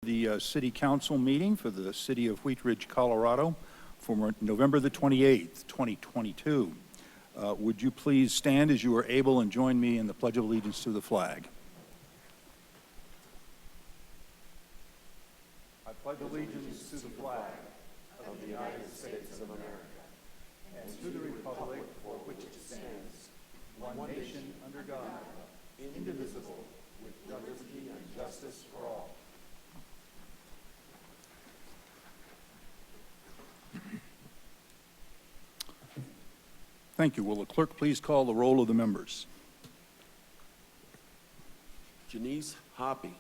The City Council meeting for the City of Wheat Ridge, Colorado for November the 28th, 2022. Would you please stand as you are able and join me in the Pledge of Allegiance to the flag? I pledge allegiance to the flag of the United States of America and to the republic for which it stands, one nation under God, indivisible, with liberty and justice for all. Thank you. Will the clerk please call the roll of the members? Janice Hoppy,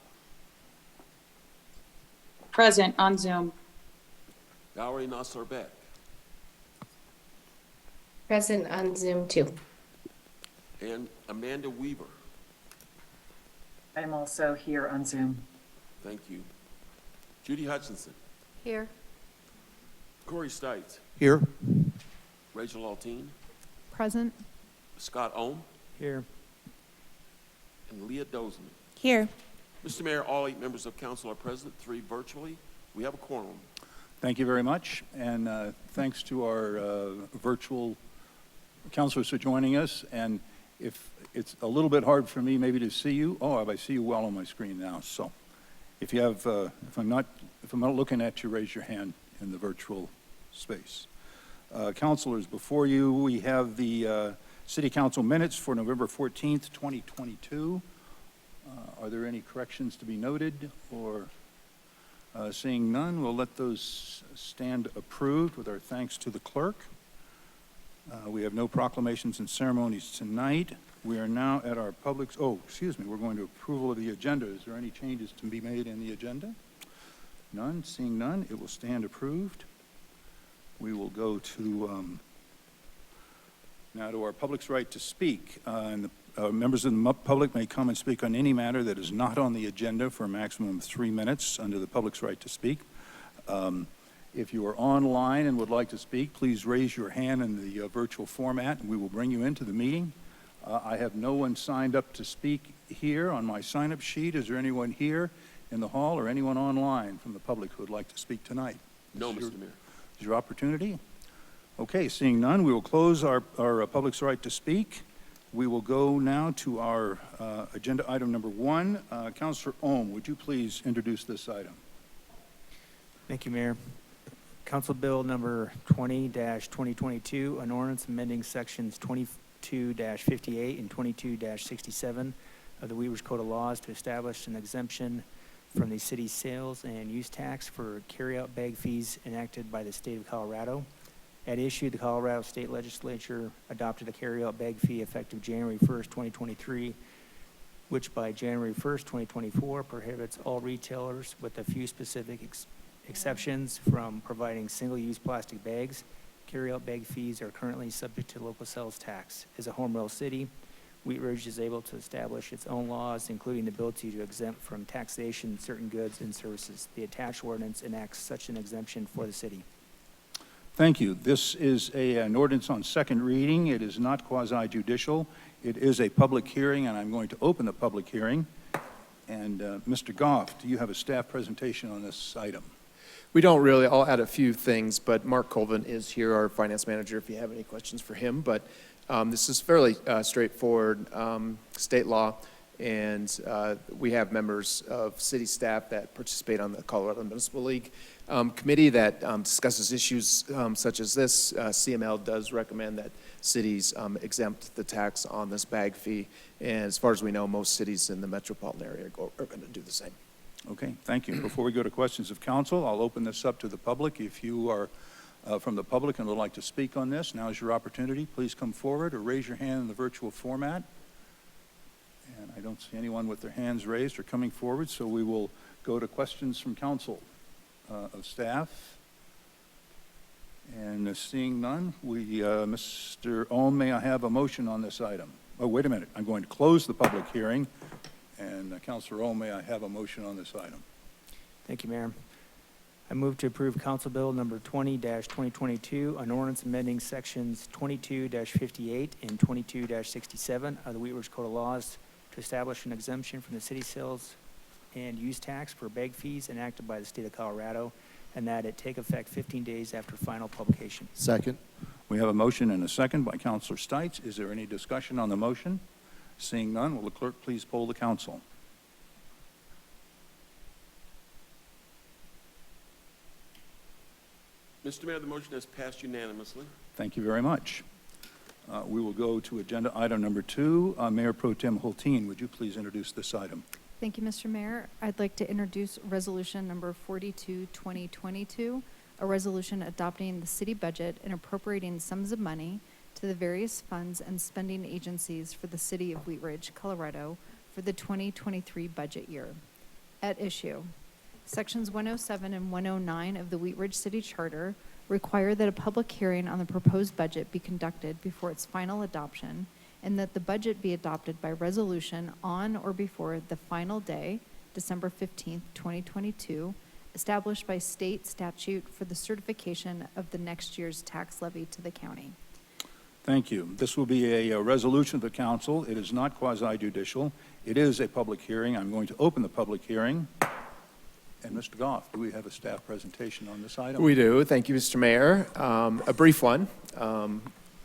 Present on Zoom. Valerie Nasser-Beck, Present on Zoom too. and Amanda Weaver. I'm also here on Zoom. Thank you. Judy Hutchinson, Here. Corey Stites, Here. Rachel Altine, Present. Scott Ohm, Here. and Leah Dozeman. Here. Mr. Mayor, all 8 members of council are present, 3 virtually. We have a quorum. Thank you very much, and thanks to our virtual councilors for joining us. And if it's a little bit hard for me maybe to see you, I see you well on my screen now. So if you have, if I'm not looking at you, raise your hand in the virtual space. Councilors, before you, we have the City Council minutes for November 14th, 2022. Are there any corrections to be noted, or seeing none, we'll let those stand approved with our thanks to the clerk. We have no proclamations and ceremonies tonight. We are now at our we're going to approval of the agenda. Is there any changes to be made in the agenda? None. Seeing none, it will stand approved. We will go to now to our public's right to speak. And the members of the public may come and speak on any matter that is not on the agenda for a maximum of 3 minutes under the public's right to speak. If you are online and would like to speak, please raise your hand in the virtual format and we will bring you into the meeting. I have no one signed up to speak here on my sign-up sheet. Is there anyone here in the hall or anyone online from the public who would like to speak tonight? No, Mr. Mayor. Is your opportunity? Okay, seeing none, we will close our public's right to speak. We will go now to our agenda item number 1. Councilor Ohm, would you please introduce this item? Thank you, Mayor. Council Bill number 20-2022, an ordinance amending sections 22-58 and 22-67 of the Wheat Ridge Code of Laws to establish an exemption from the city's sales and use tax for carryout bag fees enacted by the state of Colorado. At issue, the Colorado State Legislature adopted a carryout bag fee effective January 1st, 2023, which by January 1st, 2024 prohibits all retailers with a few specific exceptions from providing single-use plastic bags. Carryout bag fees are currently subject to local sales tax. As a home rule city, Wheat Ridge is able to establish its own laws, including the ability to exempt from taxation certain goods and services. The attached ordinance enacts such an exemption for the city. Thank you. This is an ordinance on second reading. It is not quasi-judicial. It is a public hearing, and I'm going to open the public hearing. And Mr. Goff, do you have a staff presentation on this item? We don't really. I'll add a few things, but Mark Colvin is here, our finance manager, if you have any questions for him. But this is fairly straightforward state law, and we have members of city staff that participate on the Colorado Municipal League committee that discusses issues such as this. CML does recommend that cities exempt the tax on this bag fee, and as far as we know, most cities in the metropolitan area are going to do the same. Okay, thank you. Before we go to questions of council, I'll open this up to the public. If you are from the public and would like to speak on this, now is your opportunity. Please come forward or raise your hand in the virtual format. And I don't see anyone with their hands raised or coming forward, so we will go to questions from council of staff. And seeing none, Mr. Ohm, may I have a motion on this item? Oh, wait a minute. I'm going to close the public hearing. And Councilor Ohm, may I have a motion on this item? Thank you, Mayor. I move to approve Council Bill number 20-2022, an ordinance amending sections 22-58 and 22-67 of the Wheat Ridge Code of Laws to establish an exemption from the city sales and use tax for bag fees enacted by the state of Colorado, and that it take effect 15 days after final publication. Second. We have a motion and a second by Counselor Stites. Is there any discussion on the motion? Seeing none, will the clerk please poll the council? Mr. Mayor, the motion has passed unanimously. Thank you very much. We will go to agenda item number 2. Mayor Pro Tem Hulteen, would you please introduce this item? Thank you, Mr. Mayor. I'd like to introduce resolution number 42, 2022, a resolution adopting the city budget and appropriating sums of money to the various funds and spending agencies for the city of Wheat Ridge, Colorado for the 2023 budget year. At issue, Sections 107 and 109 of the Wheat Ridge City Charter require that a public hearing on the proposed budget be conducted before its final adoption, and that the budget be adopted by resolution on or before the final day, December 15th, 2022, established by state statute for the certification of the next year's tax levy to the county. Thank you. This will be a resolution of the council. It is not quasi-judicial. It is a public hearing. I'm going to open the public hearing. And Mr. Goff, do we have a staff presentation on this item? We do. Thank you, Mr. Mayor. A brief one.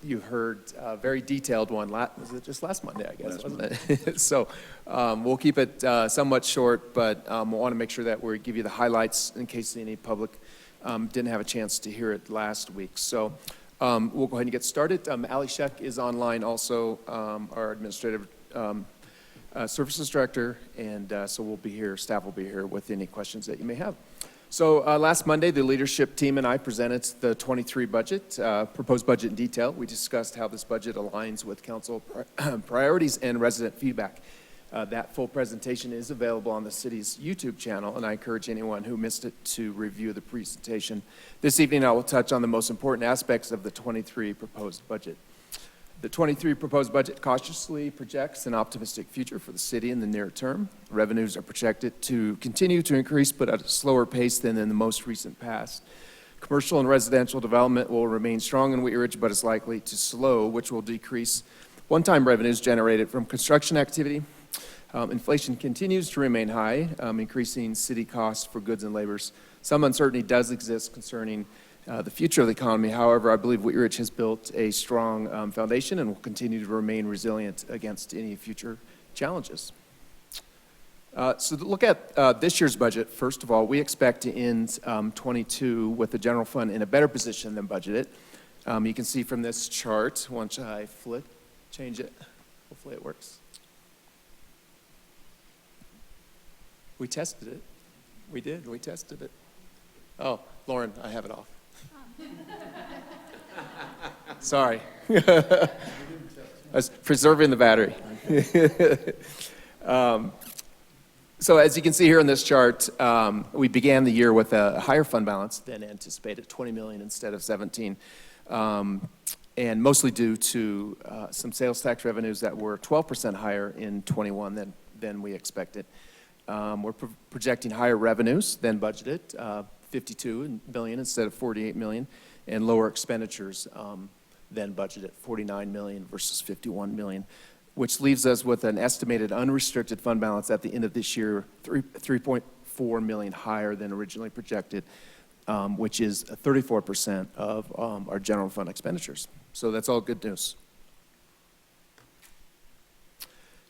You heard a very detailed one. Was it just last Monday, I guess, wasn't it? So we'll keep it somewhat short, but we'll want to make sure that we give you the highlights in case any public didn't have a chance to hear it last week. So we'll go ahead and get started. Ali Sheck is online also, our administrative services director, and so we'll be here, staff will be here with any questions that you may have. So last Monday, the leadership team and I presented the 23 budget, proposed budget in detail. We discussed how this budget aligns with council priorities and resident feedback. That full presentation is available on the city's YouTube channel, and I encourage anyone who missed it to review the presentation. This evening, I will touch on the most important aspects of the 23 proposed budget. The 23 proposed budget cautiously projects an optimistic future for the city in the near term. Revenues are projected to continue to increase, but at a slower pace than in the most recent past. Commercial and residential development will remain strong in Wheat Ridge, but is likely to slow, which will decrease one-time revenues generated from construction activity. Inflation continues to remain high, increasing city costs for goods and labors. Some uncertainty does exist concerning the future of the economy. However, I believe Wheat Ridge has built a strong foundation and will continue to remain resilient against any future challenges. So to look at this year's budget, first of all, we expect to end 22 with the general fund in a better position than budgeted. You can see from this chart, once I change it, hopefully it works. We tested it. We did, we tested it. Oh, Lauren, I have it off. Sorry. I was preserving the battery. So as you can see here in this chart, we began the year with a higher fund balance than anticipated, 20 million instead of 17, and mostly due to some sales tax revenues that were 12% higher in 21 than we expected. We're projecting higher revenues than budgeted, 52 million instead of 48 million, and lower expenditures than budgeted, 49 million versus 51 million, which leaves us with an estimated unrestricted fund balance at the end of this year, 3.4 million higher than originally projected, which is 34% of our general fund expenditures. So that's all good news.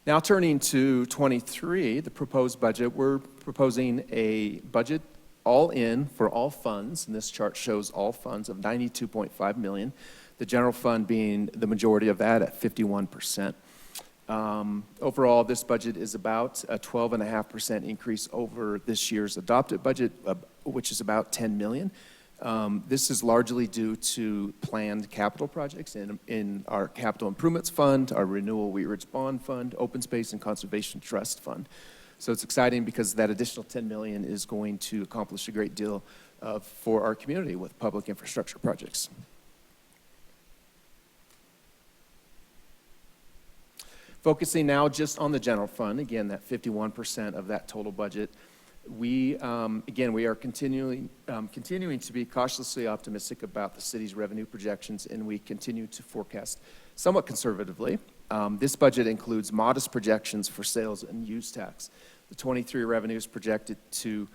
Now turning to 23, the proposed budget, we're proposing a budget all in for all funds, and this chart shows all funds of 92.5 million, the general fund being the majority of that at 51%. Overall, this budget is about a 12.5% increase over this year's adopted budget, which is about 10 million. This is largely due to planned capital projects in our capital improvements fund, our renewal Wheat Ridge bond fund, open space and conservation trust fund. So it's exciting because that additional 10 million is going to accomplish a great deal for our community with public infrastructure projects. Focusing now just on the general fund, again, that 51% of that total budget. We are continuing to be cautiously optimistic about the city's revenue projections, and we continue to forecast somewhat conservatively. This budget includes modest projections for sales and use tax. The 23 revenue is projected to,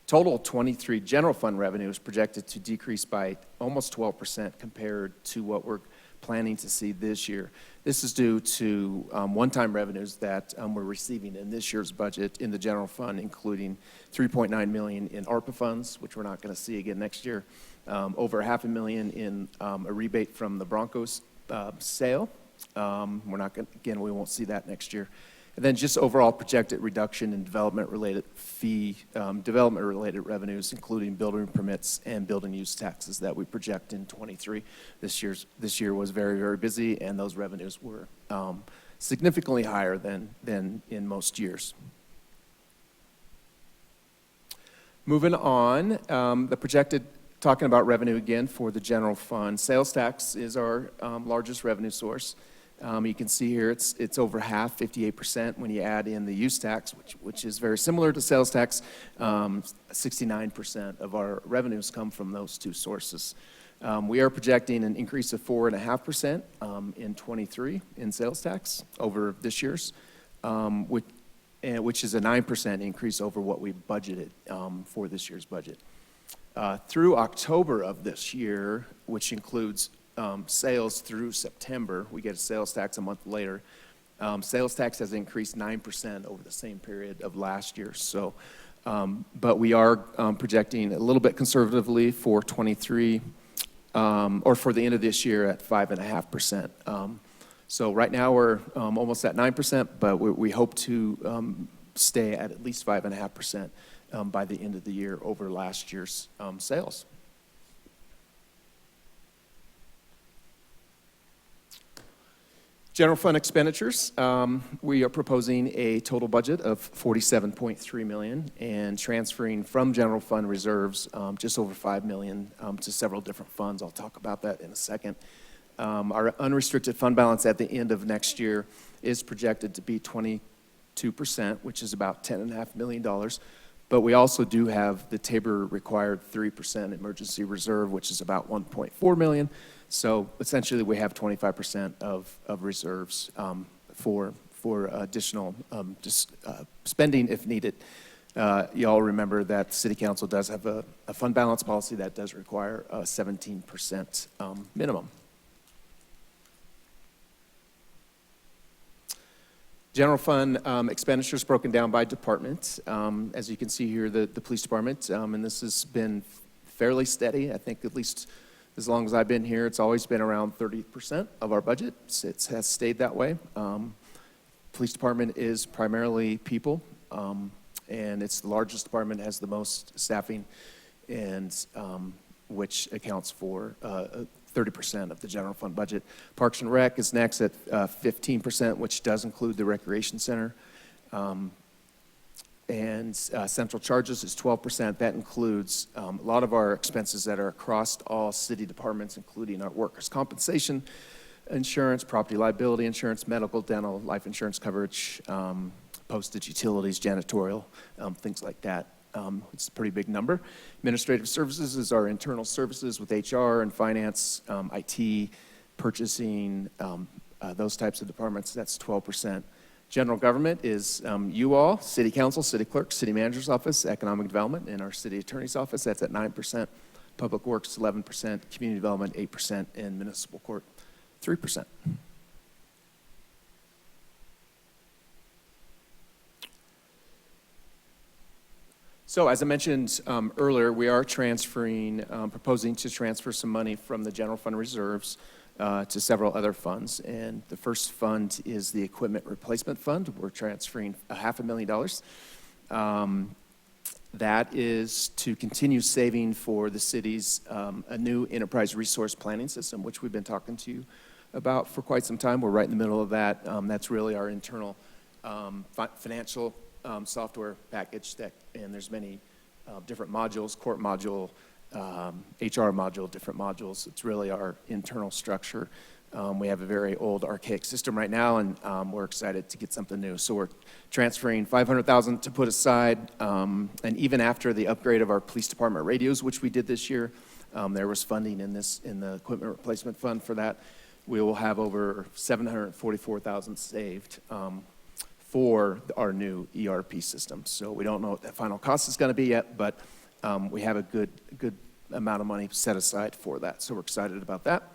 total 23 general fund revenue is projected to decrease by almost 12% compared to what we're planning to see this year. This is due to one-time revenues that we're receiving in this year's budget in the general fund, including $3.9 million in ARPA funds, which we're not going to see again next year, over $500,000 in a rebate from the Broncos sale. We're not going, again, we won't see that next year. And then just overall projected reduction in development-related development-related revenues, including building permits and building use taxes that we project in '23. This year was very, very busy, and those revenues were significantly higher than in most years. Moving on, the projected, talking about revenue again for the general fund, sales tax is our largest revenue source. You can see here it's over half, 58%, when you add in the use tax, which is very similar to sales tax. 69% of our revenues come from those two sources. We are projecting an increase of 4.5% in '23 in sales tax over this year's, which is a 9% increase over what we budgeted for this year's budget. Through October of this year, which includes sales through September, we get a sales tax a month later. Sales tax has increased 9% over the same period of last year. So, but we are projecting a little bit conservatively for '23, or for the end of this year at 5.5%. So right now we're almost at 9%, but we hope to stay at least 5.5% by the end of the year over last year's sales. General fund expenditures, we are proposing a total budget of $47.3 million and transferring from general fund reserves just over $5 million to several different funds. I'll talk about that in a second. Our unrestricted fund balance at the end of next year is projected to be 22%, which is about $10.5 million. But we also do have the Tabor required 3% emergency reserve, which is about $1.4 million. So essentially, we have 25% of reserves for additional spending if needed. You all remember that City Council does have a fund balance policy that does require a 17% minimum. General fund expenditures broken down by department. As you can see here, the police department, and this has been fairly steady. I think at least as long as I've been here, it's always been around 30% of our budget. It has stayed that way. Police department is primarily people, and it's the largest department, has the most staffing, and which accounts for 30% of the general fund budget. Parks and Rec is next at 15%, which does include the recreation center. And central charges is 12%. That includes a lot of our expenses that are across all city departments, including our workers' compensation insurance, property liability insurance, medical, dental, life insurance coverage, postage, utilities, janitorial, things like that. It's a pretty big number. Administrative services is our internal services with HR and finance, IT, purchasing, those types of departments. That's 12%. General government is you all, City Council, City Clerk, City Manager's Office, Economic Development, and our City Attorney's Office. That's at 9%. Public Works, 11%. Community Development, 8%. And Municipal Court, 3%. So as I mentioned earlier, we are proposing to transfer some money from the general fund reserves to several other funds. And the first fund is the Equipment Replacement Fund. We're transferring $500,000. That is to continue saving for the city's a new enterprise resource planning system, which we've been talking to you about for quite some time. We're right in the middle of that. That's really our internal financial software package, and there's many different modules, court module, HR module, different modules. It's really our internal structure. We have a very old, archaic system right now, and we're excited to get something new. So we're transferring $500,000 to put aside, and even after the upgrade of our police department radios, which we did this year, there was funding in the Equipment Replacement Fund for that. We will have over $744,000 saved for our new ERP system. So we don't know what that final cost is going to be yet, but we have a good amount of money set aside for that. So we're excited about that.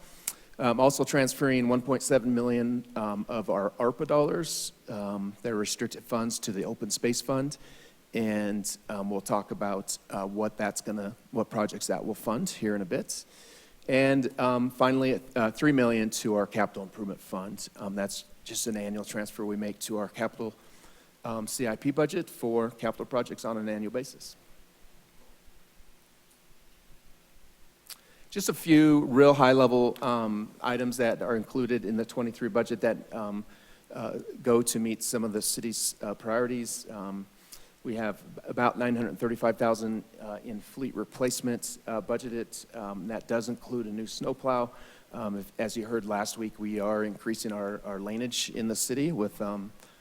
Also transferring 1.7 million of our ARPA dollars, their restricted funds, to the open space fund. And we'll talk about what projects that will fund here in a bit. And finally, $3 million to our capital improvement fund. That's just an annual transfer we make to our capital CIP budget for capital projects on an annual basis. Just a few real high-level items that are included in the 23 budget that go to meet some of the city's priorities. We have about $935,000 in fleet replacement budgeted. That does include a new snowplow. As you heard last week, we are increasing our laneage in the city with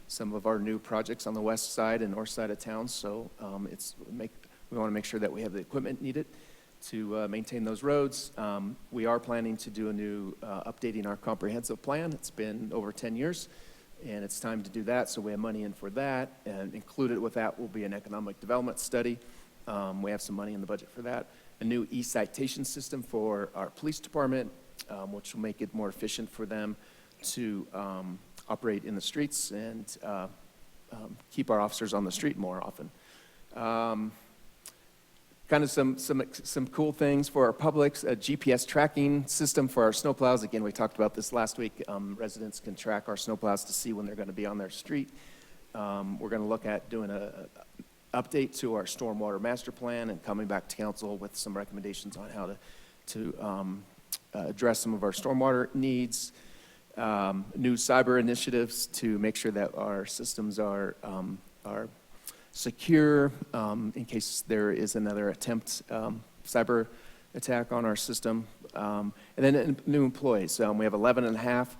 some of our new projects on the west side and north side of town. So we want to make sure that we have the equipment needed to maintain those roads. We are planning to do a new updating our comprehensive plan. It's been over 10 years. And it's time to do that, so we have money in for that. And included with that will be an economic development study. We have some money in the budget for that. A new e-citation system for our police department, which will make it more efficient for them to operate in the streets and keep our officers on the street more often. Kind of some cool things for our publics, a GPS tracking system for our snowplows. Again, we talked about this last week. Residents can track our snowplows to see when they're going to be on their street. We're going to look at doing an update to our stormwater master plan and coming back to council with some recommendations on how to address some of our stormwater needs. New cyber initiatives to make sure that our systems are secure in case there is another cyber attack on our system. And then new employees. We have 11 and a half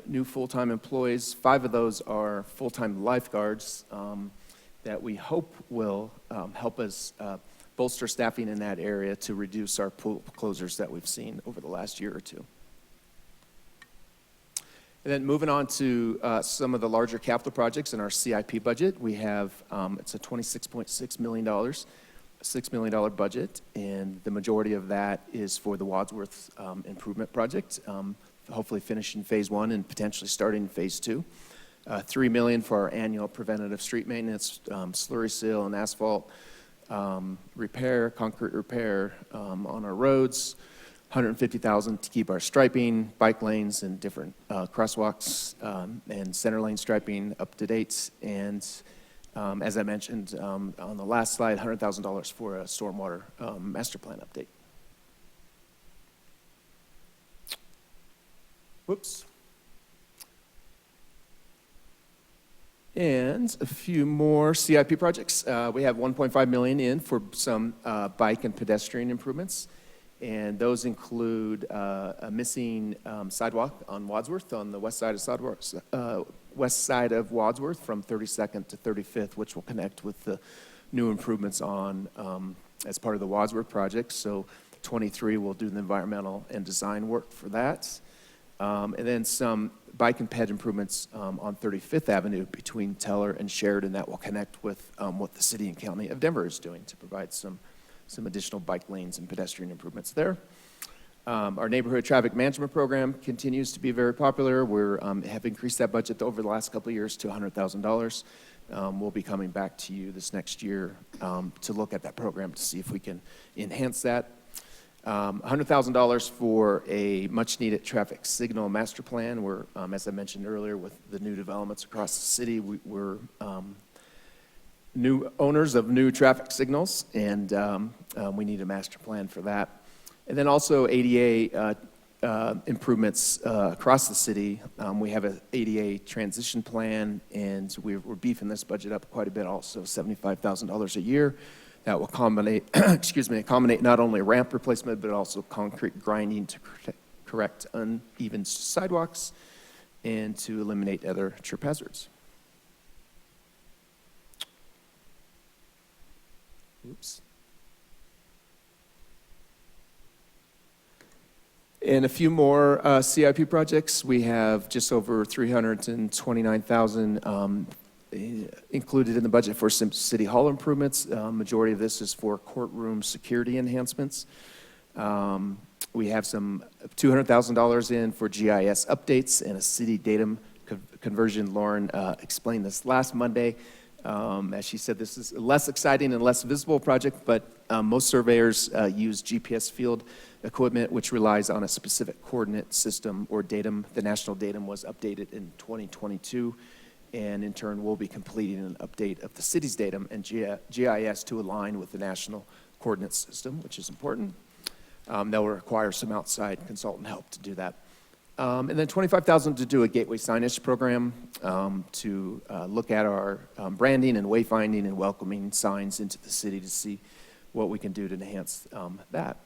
new full-time employees. 5 of those are full-time lifeguards that we hope will help us bolster staffing in that area to reduce our pool closures that we've seen over the last year or two. And then moving on to some of the larger capital projects in our CIP budget, we have, it's a $26.6 million, $6 million budget, and the majority of that is for the Wadsworth improvement project, hopefully finishing phase 1 and potentially starting phase 2. $3 million for our annual preventative street maintenance, slurry seal and asphalt repair, concrete repair on our roads. $150,000 to keep our striping, bike lanes, and different crosswalks and center lane striping up to date. And as I mentioned on the last slide, $100,000 for a stormwater master plan update. Whoops. And a few more CIP projects. We have $1.5 million in for some bike and pedestrian improvements. And those include a missing sidewalk on Wadsworth, on the west side of Wadsworth from 32nd to 35th, which will connect with the new improvements on as part of the Wadsworth project. So 23 will do the environmental and design work for that. And then some bike and ped improvements on 35th Avenue between Teller and Sheridan that will connect with what the city and county of Denver is doing to provide some additional bike lanes and pedestrian improvements there. Our neighborhood traffic management program continues to be very popular. We have increased that budget over the last couple of years to $100,000. We'll be coming back to you this next year to look at that program to see if we can enhance that. $100,000 for a much-needed traffic signal master plan. We're, as I mentioned earlier, with the new developments across the city, we're new owners of new traffic signals, and we need a master plan for that. And then also ADA improvements across the city. We have an ADA transition plan, and we're beefing this budget up quite a bit also, $75,000 a year. That will accommodate, accommodate not only ramp replacement, but also concrete grinding to correct uneven sidewalks and to eliminate other trip hazards. Oops. And a few more CIP projects. We have just over $329,000 included in the budget for some city hall improvements. Majority of this is for courtroom security enhancements. We have some $200,000 in for GIS updates and a city datum conversion. Lauren explained this last Monday. As she said, this is a less exciting and less visible project, but most surveyors use GPS field equipment, which relies on a specific coordinate system or datum. The national datum was updated in 2022, and in turn, we'll be completing an update of the city's datum and GIS to align with the national coordinate system, which is important. That will require some outside consultant help to do that. And then $25,000 to do a gateway signage program to look at our branding and wayfinding and welcoming signs into the city to see what we can do to enhance that.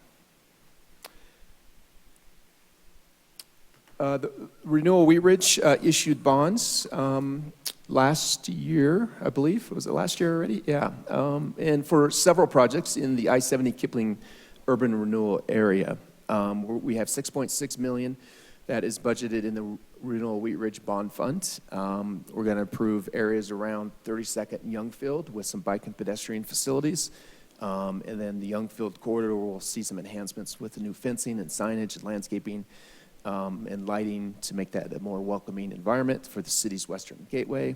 The Renewal Wheat Ridge issued bonds last year, I believe. Was it last year already? Yeah. And for several projects in the I-70 Kipling urban renewal area. We have $6.6 million that is budgeted in the Renewal Wheat Ridge Bond Fund. We're going to approve areas around 32nd and Youngfield with some bike and pedestrian facilities. And then the Youngfield corridor will see some enhancements with the new fencing and signage and landscaping and lighting to make that a more welcoming environment for the city's western gateway.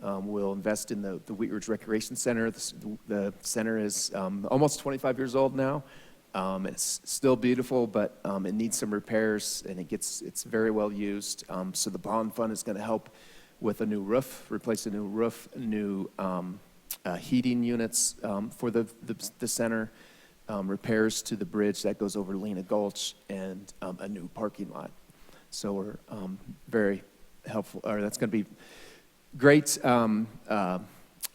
We'll invest in the Wheat Ridge Recreation Center. The center is almost 25 years old now. It's still beautiful, but it needs some repairs, and it's very well used. So the bond fund is going to help with a new roof, replace a new roof, new heating units for the center, repairs to the bridge that goes over Lena Gulch, and a new parking lot. So we're very helpful, or that's going to be great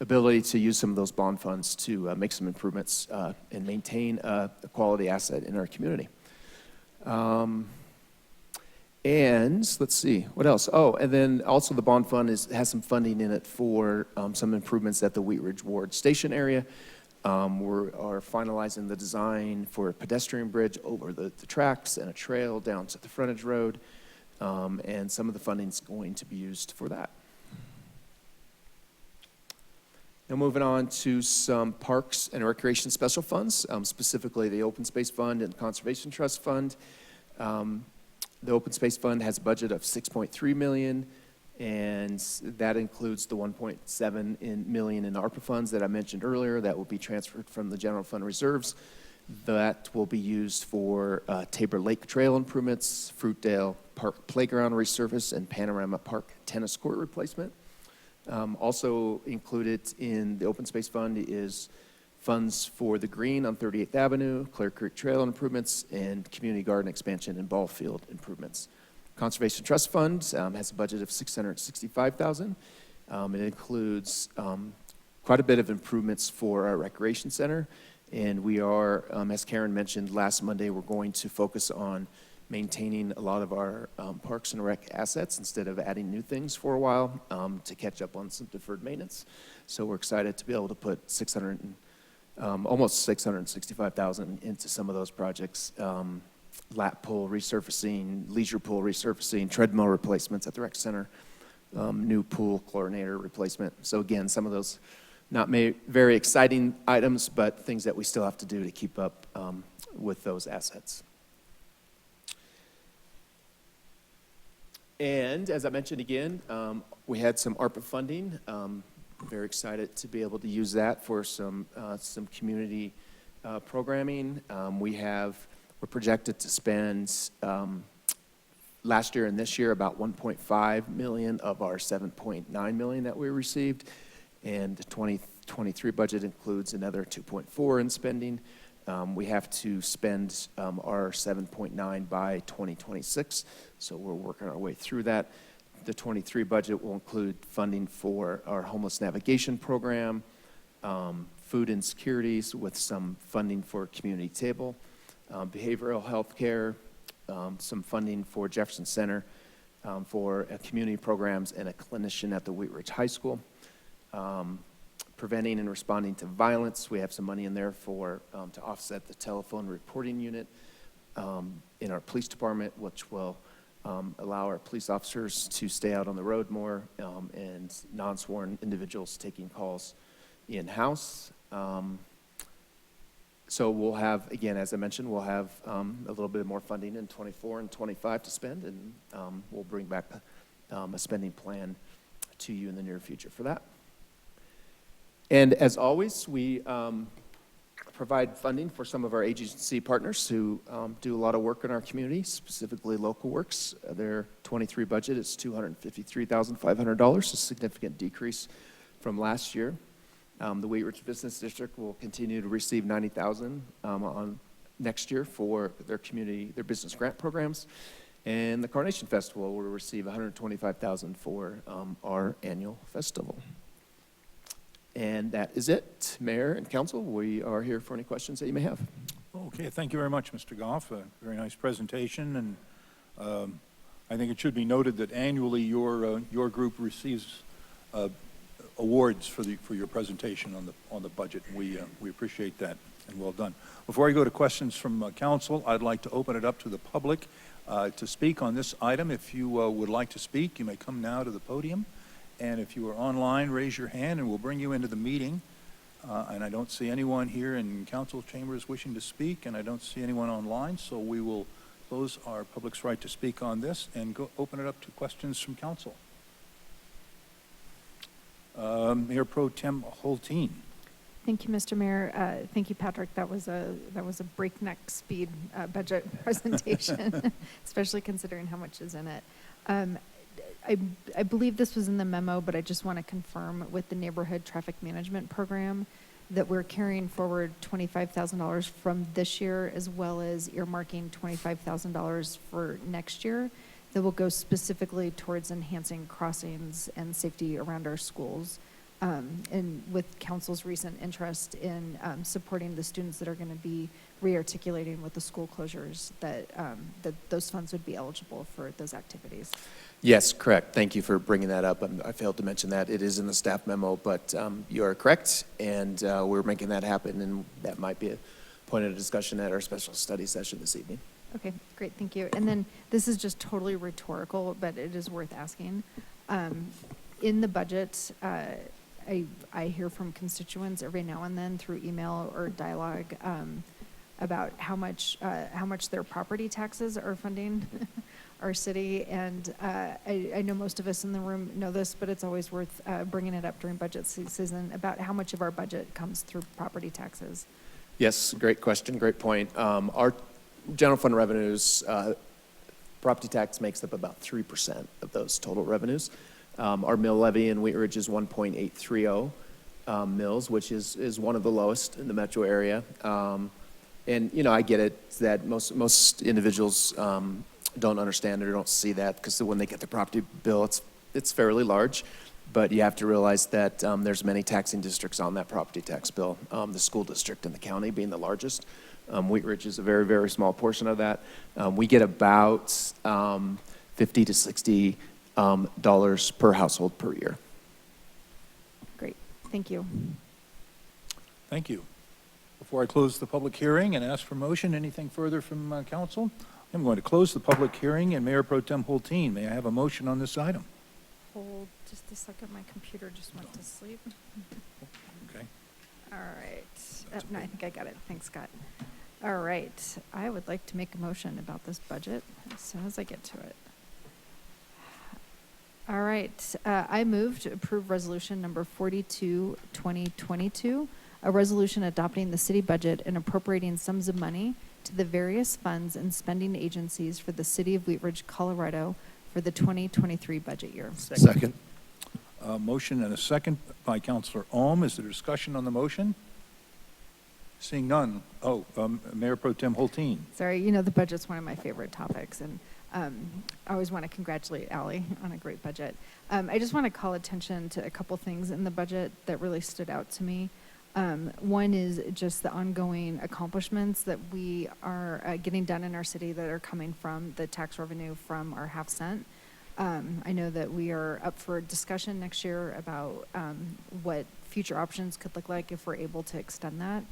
ability to use some of those bond funds to make some improvements and maintain a quality asset in our community. And let's see, what else? Oh, and then also the bond fund has some funding in it for some improvements at the Wheat Ridge Ward Station area. We are finalizing the design for a pedestrian bridge over the tracks and a trail down to the frontage road. And some of the funding is going to be used for that. Now moving on to some parks and recreation special funds, specifically the Open Space Fund and Conservation Trust Fund. The Open Space Fund has a budget of $6.3 million, and that includes the $1.7 million in ARPA funds that I mentioned earlier that will be transferred from the general fund reserves. That will be used for Tabor Lake Trail improvements, Fruitdale Park Playground resurface, and Panorama Park tennis court replacement. Also included in the Open Space Fund is funds for the green on 38th Avenue, Clear Creek Trail improvements, and community garden expansion and ball field improvements. Conservation Trust Fund has a budget of $665,000. It includes quite a bit of improvements for our recreation center, and we are, as Karen mentioned last Monday, we're going to focus on maintaining a lot of our parks and rec assets instead of adding new things for a while to catch up on some deferred maintenance. So we're excited to be able to put almost $665,000 into some of those projects. Lap pool resurfacing, leisure pool resurfacing, treadmill replacements at the rec center, new pool chlorinator replacement. So again, some of those not very exciting items, but things that we still have to do to keep up with those assets. And as I mentioned again, we had some ARPA funding. Very excited to be able to use that for some community programming. We're projected to spend last year and this year about $1.5 million of our $7.9 million that we received, and the 2023 budget includes another $2.4 in spending. We have to spend our 7.9 by 2026, so we're working our way through that. The 23 budget will include funding for our homeless navigation program, food insecurities with some funding for community table, behavioral health care, some funding for Jefferson Center for community programs, and a clinician at the Wheat Ridge High School. Preventing and responding to violence, we have some money in there for to offset the telephone reporting unit in our police department, which will allow our police officers to stay out on the road more, and non-sworn individuals taking calls in-house. So we'll have, again, as I mentioned, we'll have a little bit more funding in '24 and '25 to spend, and we'll bring back a spending plan to you in the near future for that. And as always, we provide funding for some of our agency partners who do a lot of work in our community, specifically Local Works. Their '23 budget is $253,500, a significant decrease from last year. The Wheat Ridge Business District will continue to receive $90,000 on next year for their community, their business grant programs. And the Carnation Festival will receive $125,000 for our annual festival. And that is it. Mayor and council, we are here for any questions that you may have. Okay, thank you very much, Mr. Goff. A very nice presentation, and I think it should be noted that annually your group receives awards for your presentation on the budget. We appreciate that, and well done. Before I go to questions from council, I'd like to open it up to the public to speak on this item. If you would like to speak, you may come now to the podium. And if you are online, raise your hand and we'll bring you into the meeting. And I don't see anyone here in council chambers wishing to speak, and I don't see anyone online, so we will close our public's right to speak on this and go open it up to questions from council. Mayor Pro Tem Hulteen. Thank you, Mr. Mayor. Thank you, Patrick. That was a breakneck speed budget presentation, especially considering how much is in it. I believe this was in the memo, but I just want to confirm with the neighborhood traffic management program that we're carrying forward $25,000 from this year, as well as earmarking $25,000 for next year that will go specifically towards enhancing crossings and safety around our schools. And with council's recent interest in supporting the students that are going to be re-articulating with the school closures, that those funds would be eligible for those activities. Yes, correct. Thank you for bringing that up. I failed to mention that. It is in the staff memo, but you are correct, and we're making that happen, and that might be a point of discussion at our special study session this evening. Okay, great, thank you. And then this is just totally rhetorical, but it is worth asking. In the budget, I hear from constituents every now and then through email or dialogue about how much their property taxes are funding our city. And I know most of us in the room know this, but it's always worth bringing it up during budget season about how much of our budget comes through property taxes. Yes, great question, great point. Our general fund revenues, property tax makes up about 3% of those total revenues. Our mill levy in Wheat Ridge is 1.830 mills, which is one of the lowest in the metro area. And you know, I get it that most individuals don't understand or don't see that, because when they get the property bill, it's fairly large. But you have to realize that there's many taxing districts on that property tax bill. The school district in the county being the largest. Wheat Ridge is a very, very small portion of that. We get about $50 to $60 dollars per household per year. Great, thank you. Thank you. Before I close the public hearing and ask for motion, anything further from council? I'm going to close the public hearing, and Mayor Pro Tem Hulteen, may I have a motion on this item? Hold just a second, my computer just went to sleep. Okay. All right, no, I think I got it, thanks, Scott. All right, I would like to make a motion about this budget as soon as I get to it. All right, I move to approve resolution number 42, 2022, a resolution adopting the city budget and appropriating sums of money to the various funds and spending agencies for the city of Wheat Ridge, Colorado for the 2023 budget year. Second. Motion and a second by Councilor Ohm. Is there discussion on the motion? Seeing none. Mayor Pro Tem Hulteen. Sorry, you know, the budget's one of my favorite topics, and I always want to congratulate Ally on a great budget. I just want to call attention to a couple things in the budget that really stood out to me. One is just the ongoing accomplishments that we are getting done in our city that are coming from the tax revenue from our half cent. I know that we are up for discussion next year about what future options could look like if we're able to extend that.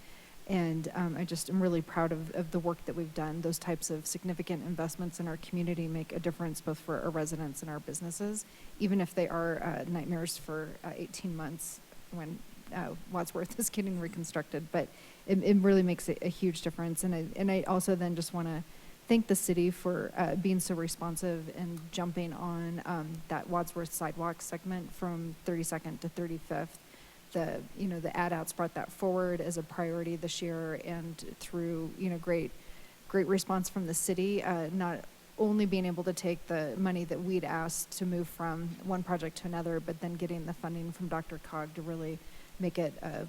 And I just am really proud of the work that we've done. Those types of significant investments in our community make a difference both for our residents and our businesses, even if they are nightmares for 18 months when Wadsworth is getting reconstructed. But it really makes a huge difference. And I also then just want to thank the city for being so responsive and jumping on that Wadsworth sidewalk segment from 32nd to 35th. The ad outs brought that forward as a priority this year, and through, great response from the city, not only being able to take the money that we'd asked to move from one project to another, but then getting the funding from DRCOG to really make it a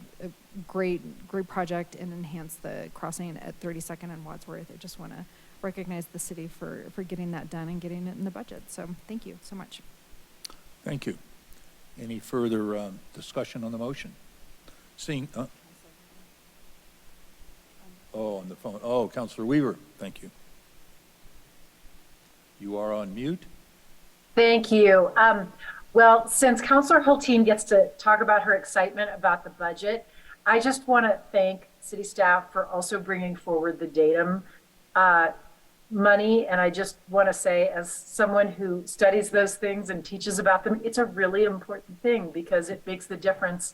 great project and enhance the crossing at 32nd and Wadsworth. I just want to recognize the city for getting that done and getting it in the budget. So thank you so much. Thank you. Any further discussion on the motion? Seeing, on the phone. Oh, Counselor Weaver, thank you. You are on mute. Thank you. Well, since Councilor Hulteen gets to talk about her excitement about the budget, I just want to thank city staff for also bringing forward the datum money. And I just want to say, as someone who studies those things and teaches about them, it's a really important thing because it makes the difference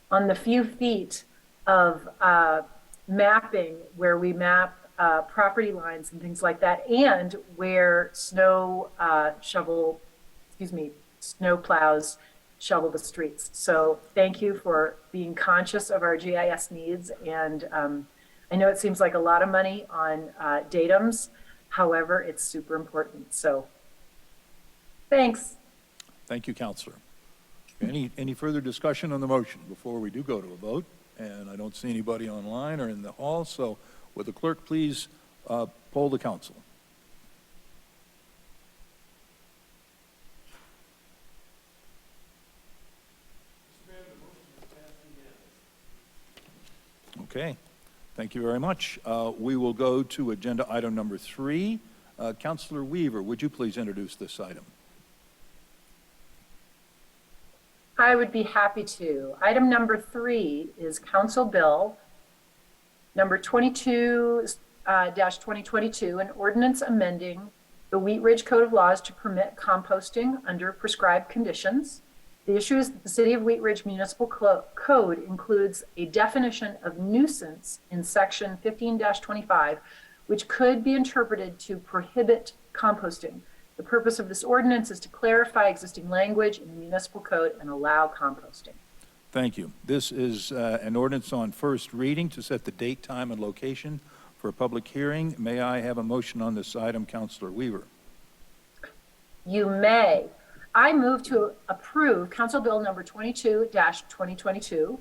on the few feet of mapping where we map property lines and things like that, and where snow plows shovel the streets. So thank you for being conscious of our GIS needs. And I know it seems like a lot of money on datums. However, it's super important. So thanks. Thank you, Counselor. Any further discussion on the motion before we do go to a vote? And I don't see anybody online or in the hall, so would the clerk please poll the council? Okay, thank you very much. We will go to agenda item number 3. Councilor Weaver, would you please introduce this item? I would be happy to. Item number 3 is Council Bill number 22-2022, an ordinance amending the Wheat Ridge Code of Laws to permit composting under prescribed conditions. The issue is that the City of Wheat Ridge Municipal Code includes a definition of nuisance in section 15-25, which could be interpreted to prohibit composting. The purpose of this ordinance is to clarify existing language in the municipal code and allow composting. Thank you. This is an ordinance on first reading to set the date, time, and location for a public hearing. May I have a motion on this item, Councilor Weaver? You may. I move to approve Council Bill number 22-2022,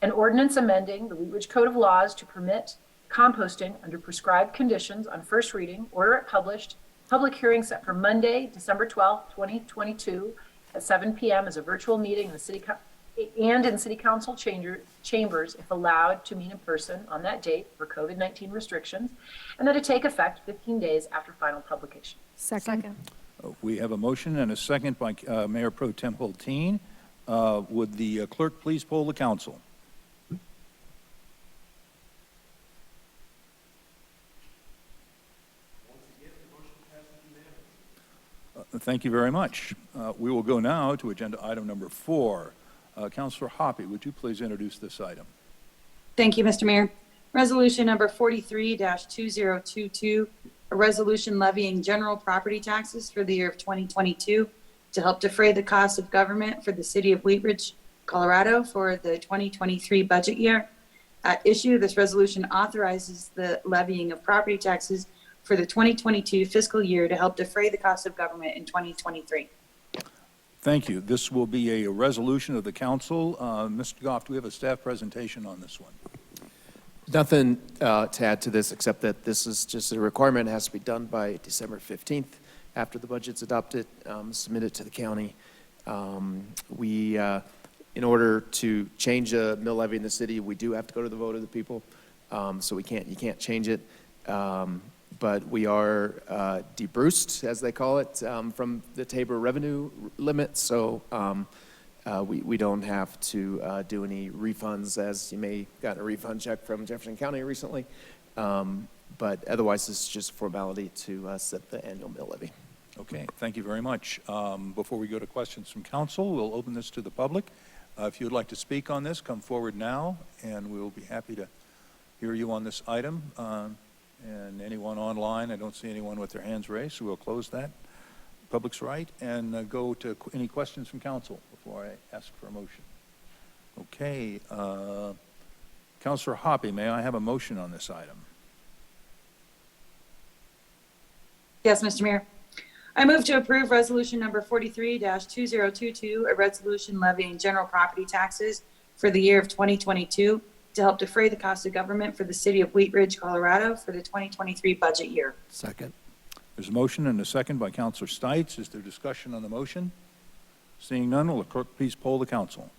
an ordinance amending the Wheat Ridge Code of Laws to permit composting under prescribed conditions on first reading, order it published, public hearing set for Monday, December 12th, 2022 at 7 p.m. as a virtual meeting in the city in city council chambers if allowed to meet in person on that date for COVID-19 restrictions, and that it take effect 15 days after final publication. Second. We have a motion and a second by Mayor Pro Tem Hulteen. Would the clerk please poll the council? Thank you very much. We will go now to agenda item number 4. Councilor Hoppe, would you please introduce this item? Thank you, Mr. Mayor. Resolution number 43-2022, a resolution levying general property taxes for the year of 2022 to help defray the cost of government for the city of Wheat Ridge, Colorado for the 2023 budget year. At issue, this resolution authorizes the levying of property taxes for the 2022 fiscal year to help defray the cost of government in 2023. Thank you. This will be a resolution of the council. Mr. Goff, do we have a staff presentation on this one? Nothing to add to this, except that this is just a requirement. It has to be done by December 15th after the budget's adopted, submitted to the county. In order to change a mill levy in the city, we do have to go to the vote of the people. So you can't change it. But we are debruced, as they call it, from the Tabor revenue limit. So We don't have to do any refunds, as you may have gotten a refund check from Jefferson County recently. But otherwise, it's just a formality to set the annual mill levy. Okay, thank you very much. Before we go to questions from council, we'll open this to the public. If you would like to speak on this, come forward now, and we'll be happy to hear you on this item. And anyone online, I don't see anyone with their hands raised, so we'll close that. Public's right, and go to any questions from council before I ask for a motion. Okay, Councilor Hoppy, may I have a motion on this item? Yes, Mr. Mayor. I move to approve resolution number 43-2022, a resolution levying general property taxes for the year of 2022 to help defray the cost of government for the city of Wheat Ridge, Colorado for the 2023 budget year. Second. There's a motion and a second by Councilor Stites. Is there discussion on the motion? Seeing none, will the clerk please poll the council?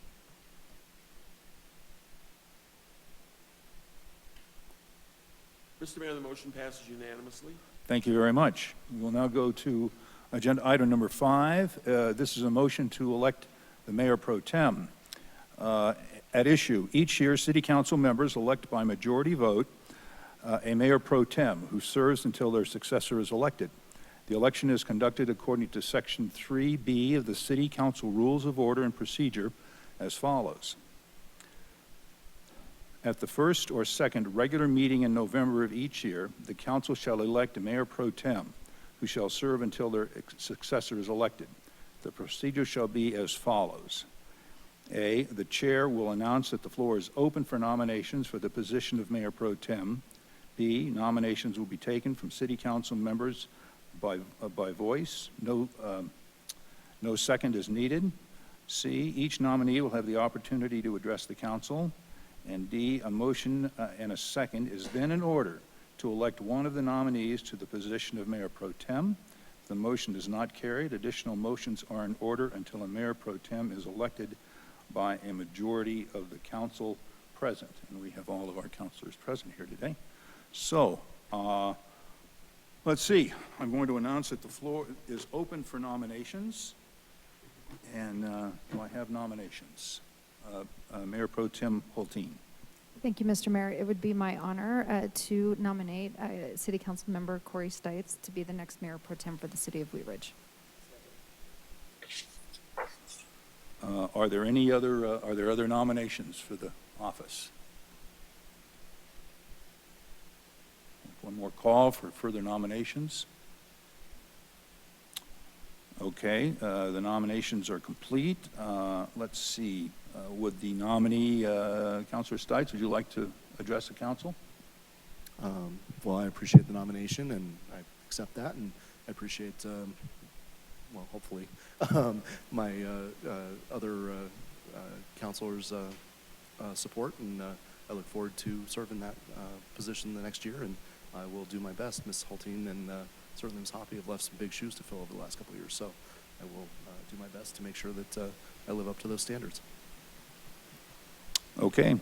Mr. Mayor, the motion passes unanimously. Thank you very much. We will now go to agenda item number 5. This is a motion to elect the mayor pro tem. At issue, each year, city council members elect by majority vote a mayor pro tem who serves until their successor is elected. The election is conducted according to Section 3B of the City Council Rules of Order and Procedure as follows. At the first or second regular meeting in November of each year, the council shall elect a mayor pro tem who shall serve until their successor is elected. The procedure shall be as follows. A, the chair will announce that the floor is open for nominations for the position of mayor pro tem. B, nominations will be taken from city council members by voice. No second is needed. C, each nominee will have the opportunity to address the council. And D, a motion and a second is then in order to elect one of the nominees to the position of mayor pro tem. If the motion is not carried, additional motions are in order until a mayor pro tem is elected by a majority of the council present. And we have all of our councilors present here today. So, let's see. I'm going to announce that the floor is open for nominations. And do I have nominations? Mayor Pro Tem Hulteen. Thank you, Mr. Mayor. It would be my honor to nominate City Council Member Corey Stites to be the next Mayor Pro Tem for the City of Wheat Ridge. Are there any other? Are there other nominations for the office? One more call for further nominations. Okay, the nominations are complete. Let's see. Would the nominee, Councilor Stites, would you like to address the council? Well, I appreciate the nomination, and I accept that, and I appreciate, well, hopefully, my other councilors' support, and I look forward to serving that position the next year, and I will do my best. Ms. Hulteen and certainly Ms. Hoppy have left some big shoes to fill over the last couple of years, so I will do my best to make sure that I live up to those standards. Okay.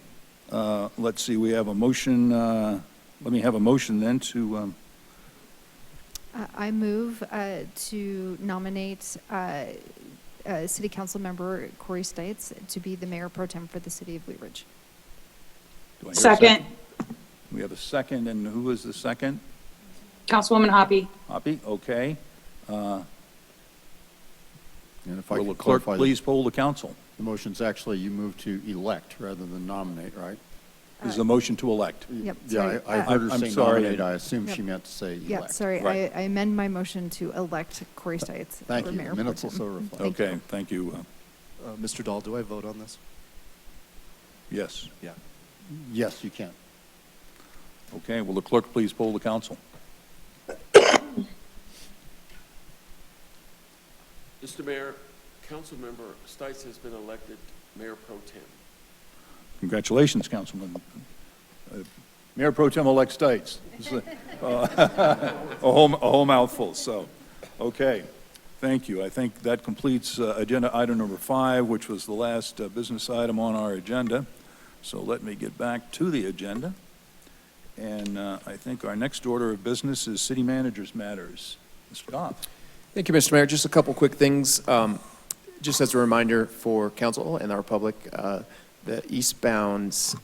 Let's see. We have a motion. Let me have a motion then to. I move to nominate City Council Member Corey Stites to be the Mayor Pro Tem for the City of Wheat Ridge. Do I hear a Second. We have a second, and who is the second? Councilwoman Hoppy. Hoppy, okay. And if I Will the could clerk clarify, please poll the council? the motion's actually you move to elect rather than nominate, right? This is a motion to elect. Yep, Yeah, sorry. I heard her I'm say sorry. nominate. I assume Yep. she meant to say Yeah, elect. sorry, Right. I amend my motion to elect Corey Stites Thank for you. Mayor The minutes Pro will Tem. so reflect. Thank Okay, you. thank you. Mr. Dahl, do I vote on this? Yes. Yeah. Yes, you can. Okay, will the clerk please poll the council? Mr. Mayor, Councilmember Stites has been elected Mayor Pro Tem. Congratulations, Councilman. Mayor Pro Tem-elect Stites. This is a whole mouthful, so, okay. Thank you. I think that completes agenda item number 5, which was the last business item on our agenda. So let me get back to the agenda. And I think our next order of business is city manager's matters. Mr. Goff. Thank you, Mr. Mayor. Just a couple quick things. Just as a reminder for council and our public, the eastbound,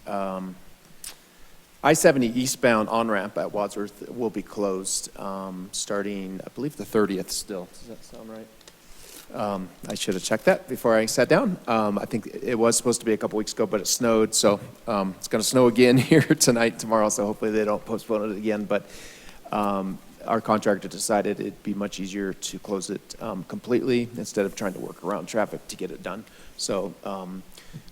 I-70 eastbound on-ramp at Wadsworth will be closed starting, I believe, the 30th still. Does that sound right? I should have checked that before I sat down. I think it was supposed to be a couple weeks ago, but it snowed, so it's going to snow again here tonight, tomorrow, so hopefully they don't postpone it again. But our contractor decided it'd be much easier to close it completely instead of trying to work around traffic to get it done. So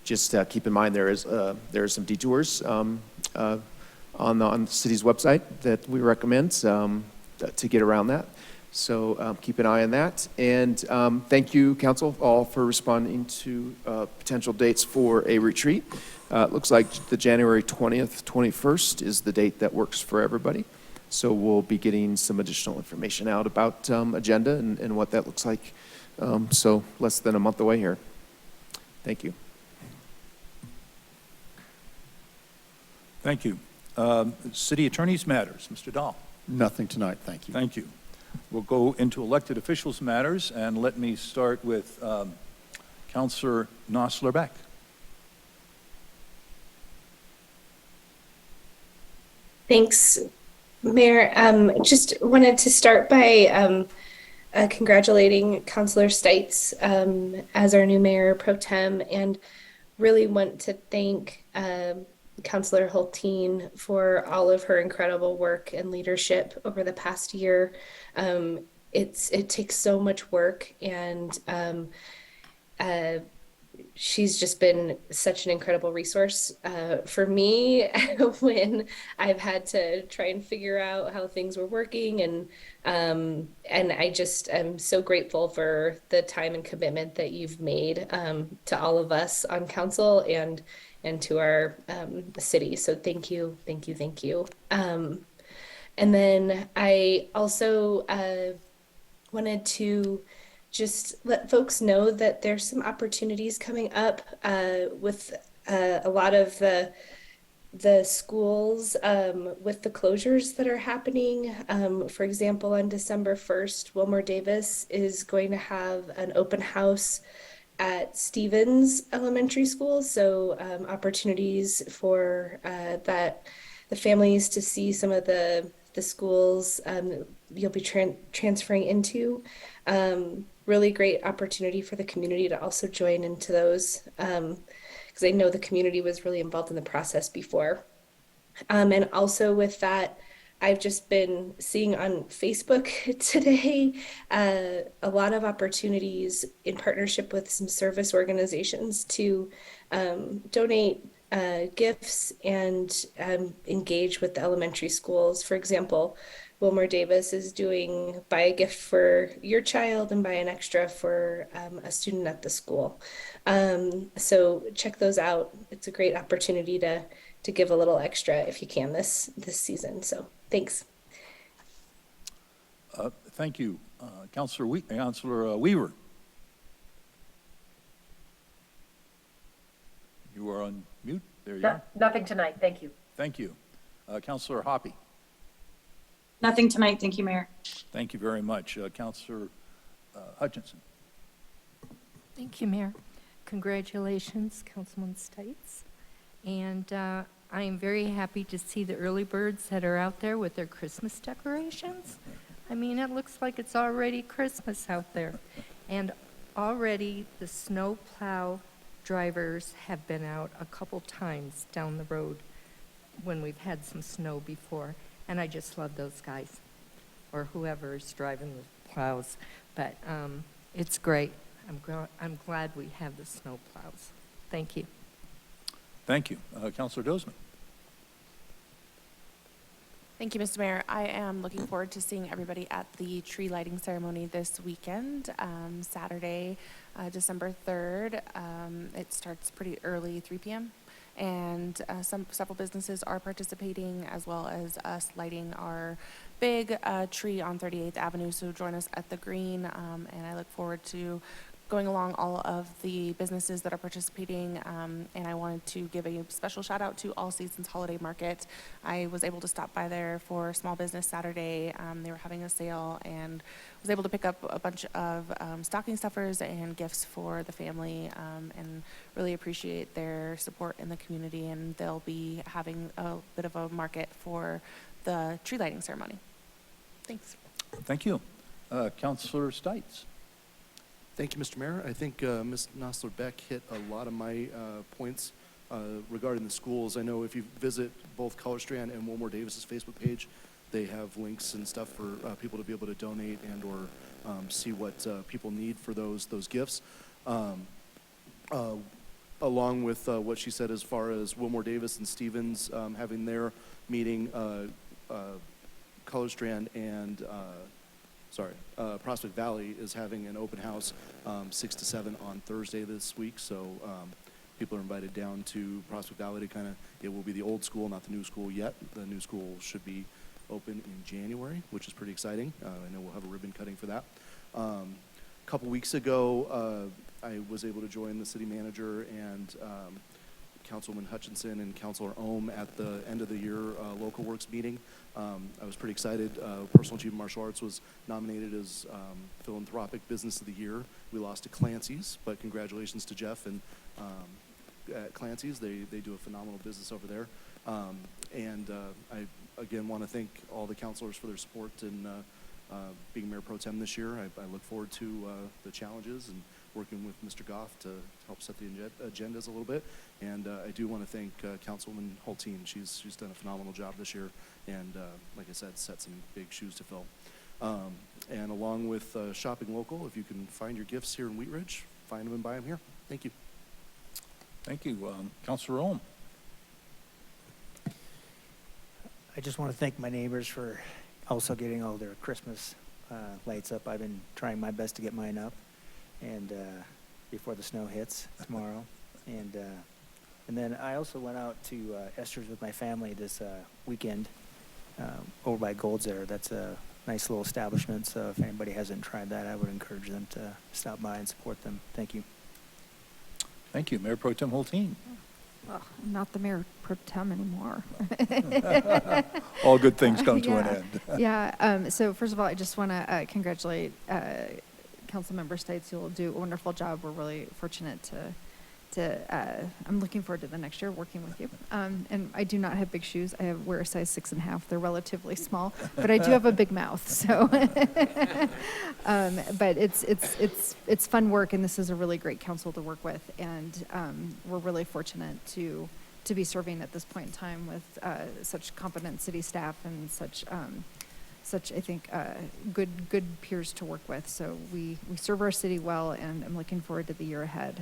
just keep in mind there are some detours on the city's website that we recommend to get around that. So keep an eye on that. And thank you, council, all for responding to potential dates for a retreat. It looks like the January 20th, 21st is the date that works for everybody. So we'll be getting some additional information out about agenda and what that looks like. So less than a month away here. Thank you. Thank you. City Attorney's matters. Mr. Dahl. Nothing tonight, thank you. Thank you. We'll go into elected officials matters, and let me start with Councilor Nosler-Beck. Thanks, Mayor. Just wanted to start by congratulating Councilor Stites as our new mayor pro tem, and really want to thank Councilor Hulteen for all of her incredible work and leadership over the past year. It takes so much work, and she's just been such an incredible resource for me when I've had to try and figure out how things were working, and I just am so grateful for the time and commitment that you've made to all of us on council and to our city. So thank you, thank you, thank you. And then I also wanted to just let folks know that there's some opportunities coming up with a lot of the schools with the closures that are happening. For example, on December 1st, Wilmer Davis is going to have an open house at Stevens Elementary School. So opportunities for the families to see some of the schools you'll be transferring into. Really great opportunity for the community to also join into those, because I know the community was really involved in the process before. And also with that, I've just been seeing on Facebook today a lot of opportunities in partnership with some service organizations to donate gifts and engage with the elementary schools. For example, Wilmer Davis is doing buy a gift for your child and buy an extra for a student at the school. So check those out. It's a great opportunity to give a little extra if you can this season. So thanks. Thank you. Councilor Weaver. You are on mute. There you are. Nothing tonight, thank you. Thank you. Councilor Hoppe. Nothing tonight. Thank you, Mayor. Thank you very much. Councilor Hutchinson. Thank you, Mayor. Congratulations, Councilman Stites. And I am very happy to see the early birds that are out there with their Christmas decorations. I mean, it looks like it's already Christmas out there. And already the snow plow drivers have been out a couple times down the road when we've had some snow before. And I just love those guys, or whoever is driving the plows. But it's great. I'm glad we have the snow plows. Thank you. Thank you. Councilor Dozman. Thank you, Mr. Mayor. I am looking forward to seeing everybody at the tree lighting ceremony this weekend, Saturday, December 3rd. It starts pretty early, 3 p.m. And several businesses are participating, as well as us lighting our big tree on 38th Avenue. So join us at the green, and I look forward to going along all of the businesses that are participating, and I wanted to give a special shout out to All Seasons Holiday Market. I was able to stop by there for Small Business Saturday. They were having a sale, and was able to pick up a bunch of stocking stuffers and gifts for the family, and really appreciate their support in the community. And they'll be having a bit of a market for the tree lighting ceremony. Thanks. Thank you. Councilor Stites. Thank you, Mr. Mayor. I think Ms. Nosler-Beck hit a lot of my points regarding the schools. I know if you visit both Color Strand and Wilmore Davis's Facebook page, they have links and stuff for people to be able to donate and or see what people need for those gifts. Along with what she said as far as Wilmore Davis and Stevens having their meeting, Color Strand and Prospect Valley is having an open house 6 to 7 on Thursday this week. So people are invited down to Prospect Valley to it will be the old school, not the new school yet. The new school should be open in January, which is pretty exciting. I know we'll have a ribbon cutting for that. A couple weeks ago, I was able to join the city manager and Councilwoman Hutchinson and Councilor Ohm at the end of the year local works meeting. I was pretty excited. Personal Achievement Martial Arts was nominated as Philanthropic Business of the Year. We lost to Clancy's, but congratulations to Jeff and at Clancy's. They do a phenomenal business over there. I again want to thank all the councilors for their support in being Mayor Pro Tem this year. I look forward to the challenges and working with Mr. Goff to help set the agendas a little bit. And I do want to thank Councilwoman Hulteen. She's done a phenomenal job this year, and like I said, set some big shoes to fill. And along with shopping local, if you can find your gifts here in Wheat Ridge, find them and buy them here. Thank you. Thank you. Councilor Ohm. I just want to thank my neighbors for also getting all their Christmas lights up. I've been trying my best to get mine up, and before the snow hits tomorrow. And then I also went out to Esther's with my family this weekend over by Gold's there. That's a nice little establishment, so if anybody hasn't tried that, I would encourage them to stop by and support them. Thank you. Thank you. Mayor Pro Tem Hulteen. Well, I'm not the Mayor Pro Tem anymore. All good things come to an end. Yeah. So first of all, I just want to congratulate Councilmember Stites. You'll do a wonderful job. We're really fortunate to I'm looking forward to the next year working with you. And I do not have big shoes. I wear a size 6.5. They're relatively small, but I do have a big mouth. So, but it's fun work, and this is a really great council to work with. And we're really fortunate to be serving at this point in time with such competent city staff and such I think good peers to work with. So we serve our city well, and I'm looking forward to the year ahead,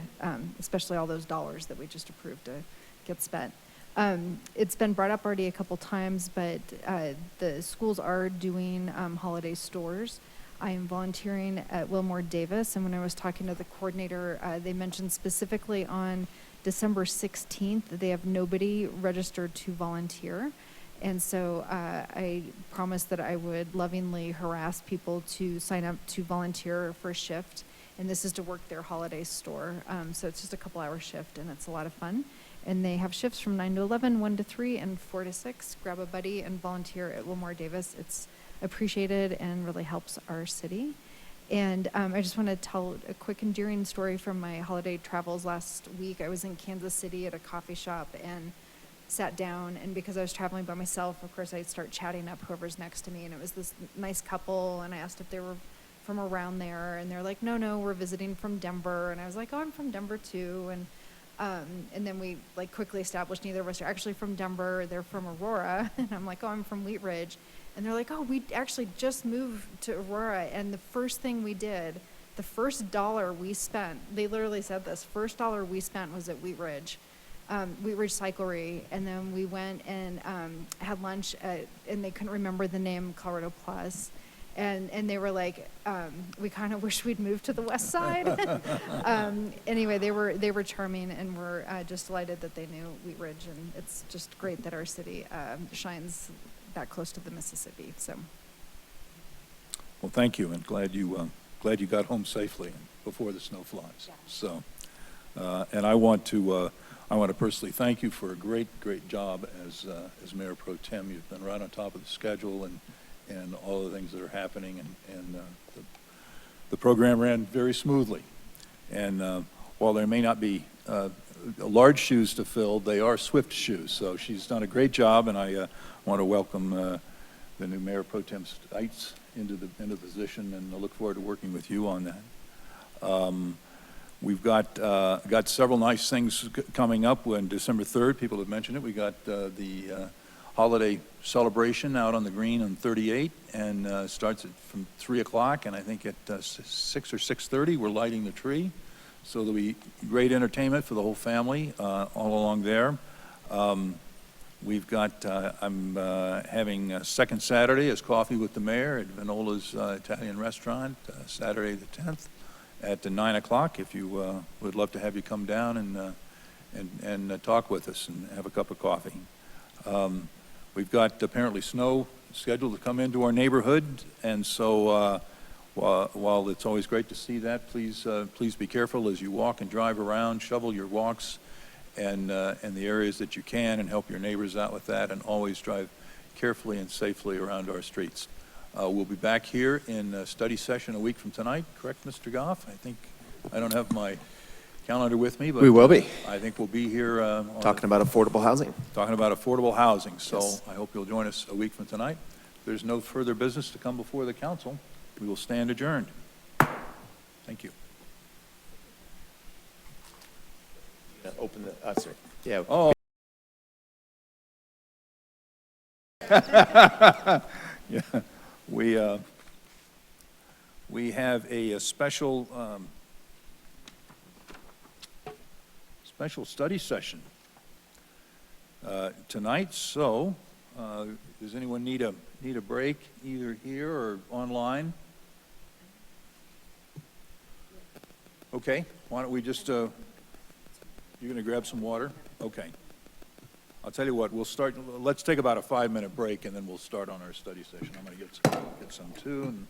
especially all those dollars that we just approved to get spent. It's been brought up already a couple times, but the schools are doing holiday stores. I am volunteering at Wilmore Davis, and when I was talking to the coordinator, they mentioned specifically on December 16th that they have nobody registered to volunteer. And so I promised that I would lovingly harass people to sign up to volunteer for a shift. And this is to work their holiday store. So it's just a couple-hour shift, and it's a lot of fun. And they have shifts from 9 to 11, 1 to 3, and 4 to 6. Grab a buddy and volunteer at Wilmore Davis. It's appreciated and really helps our city. And I just want to tell a quick endearing story from my holiday travels last week. I was in Kansas City at a coffee shop and sat down, and because I was traveling by myself, of course, I'd start chatting up whoever's next to me, and it was this nice couple, and I asked if they were from around there, and they're like, no, we're visiting from Denver, and I was like, oh, I'm from Denver too, and then we like quickly established neither of us are actually from Denver, they're from Aurora, and I'm like, oh, I'm from Wheat Ridge, and they're like, oh, we actually just moved to Aurora, and the first thing we did, the first dollar we spent, they literally said this, first dollar we spent was at Wheat Ridge Cyclery, and then we went and had lunch at, and they couldn't remember the name, Colorado Plus, and they were like, we kind of wish we'd moved to the west side. Anyway, they were charming, and we're just delighted that they knew Wheat Ridge, and it's just great that our city shines that close to the Mississippi. So, Well, thank you, and glad you glad you got home safely before the snow flies. So, and I want to personally thank you for a great job as Mayor Pro Tem. You've been right on top of the schedule and all the things that are happening, and the program ran very smoothly. And while there may not be large shoes to fill, they are swift shoes. So she's done a great job, and I want to welcome the new Mayor Pro Tem Stites into the position, and I look forward to working with you on that. We've got several nice things coming up. On December 3rd, people have mentioned it. We got the holiday celebration out on the green on 38, and starts from 3 o'clock, and I think at 6 or 6:30 we're lighting the tree. So there'll be great entertainment for the whole family all along there. We've got, I'm having second Saturday as Coffee with the Mayor at Vinola's Italian Restaurant, Saturday the 10th at 9 o'clock. If you would love to have you come down and talk with us and have a cup of coffee. We've got apparently snow scheduled to come into our neighborhood, and so while it's always great to see that, please be careful as you walk and drive around, shovel your walks and the areas that you can, and help your neighbors out with that, and always drive carefully and safely around our streets. We'll be back here in a study session a week from tonight, correct, Mr. Goff? I don't have my calendar with me, but We will be. I think we'll be here Talking about affordable housing. talking about affordable housing. So Yes. I hope you'll join us a week from tonight. If there's no further business to come before the council, we will stand adjourned. Thank you. Open the, sorry. Yeah. Oh. Yeah, we have a special study session tonight. So, does anyone need a break either here or online? Okay, why don't we just you're going to grab some water? Okay. I'll tell you what, let's take about a 5-minute break, and then we'll start on our study session. I'm going to get some too. And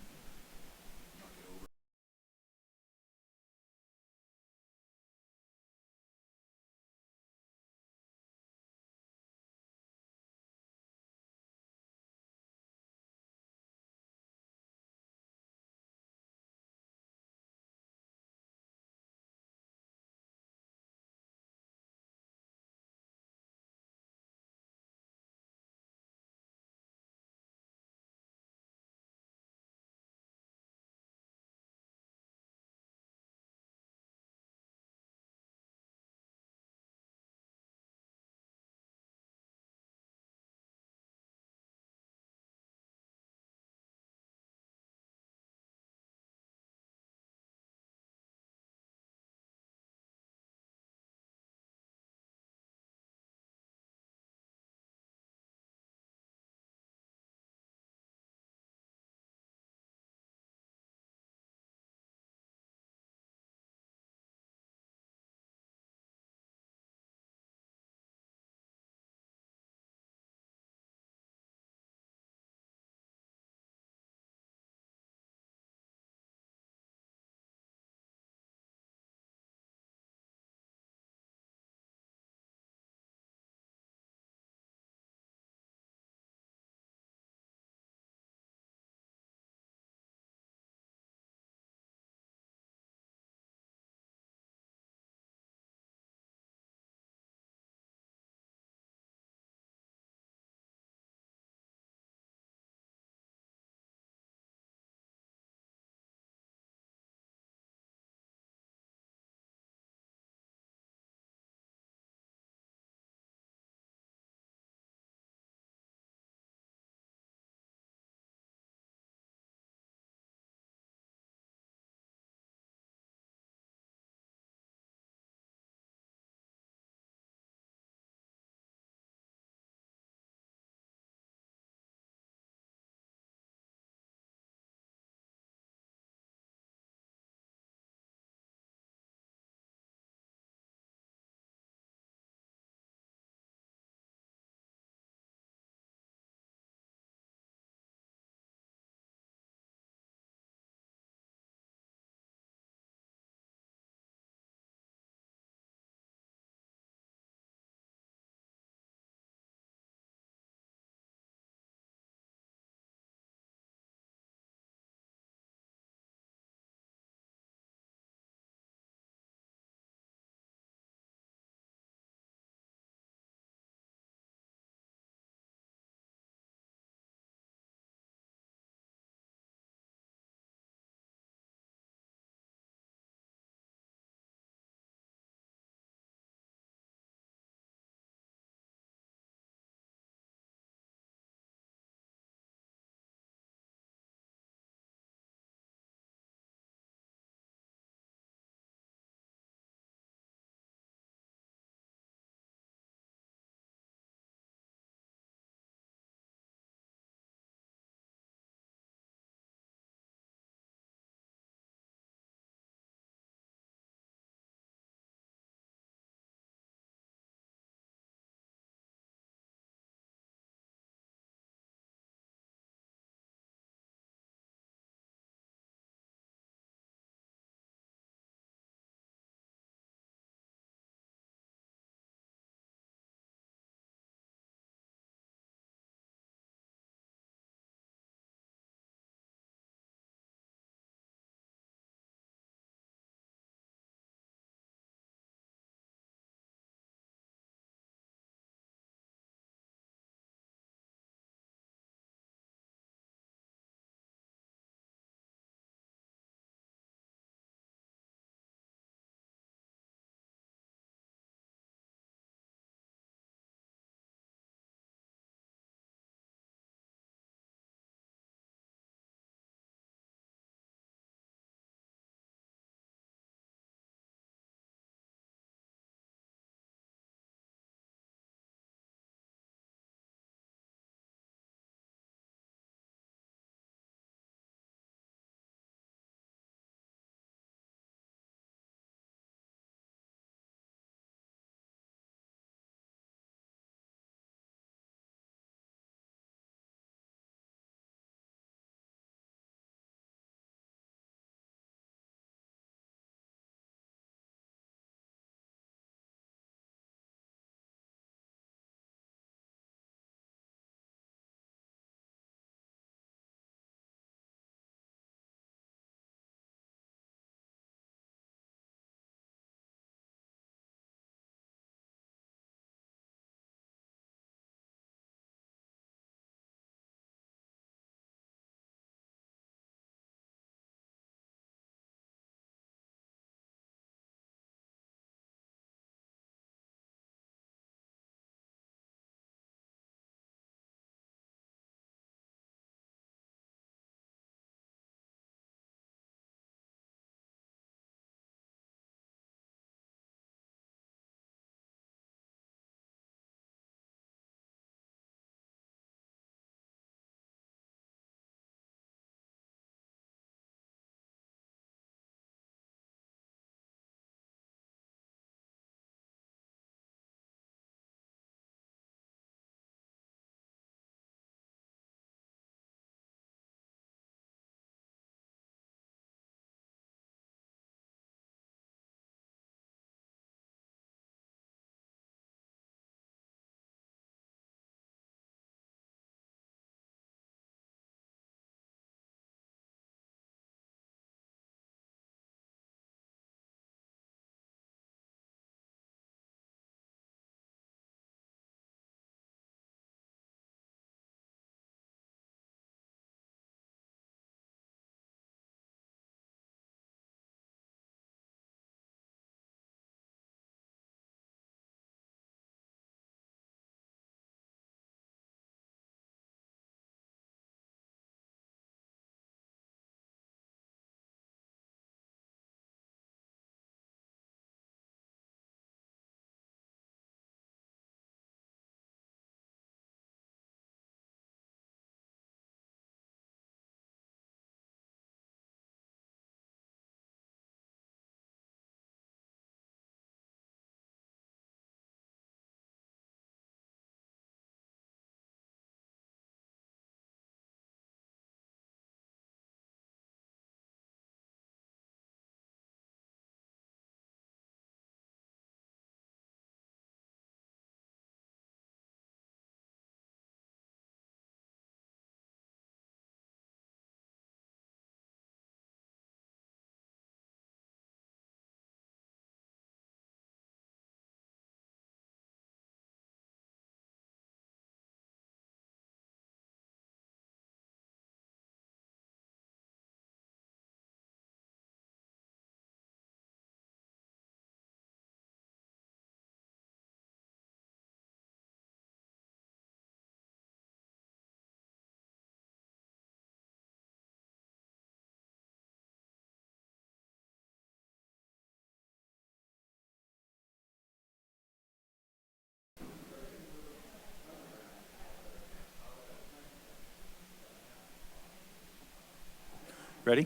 Ready?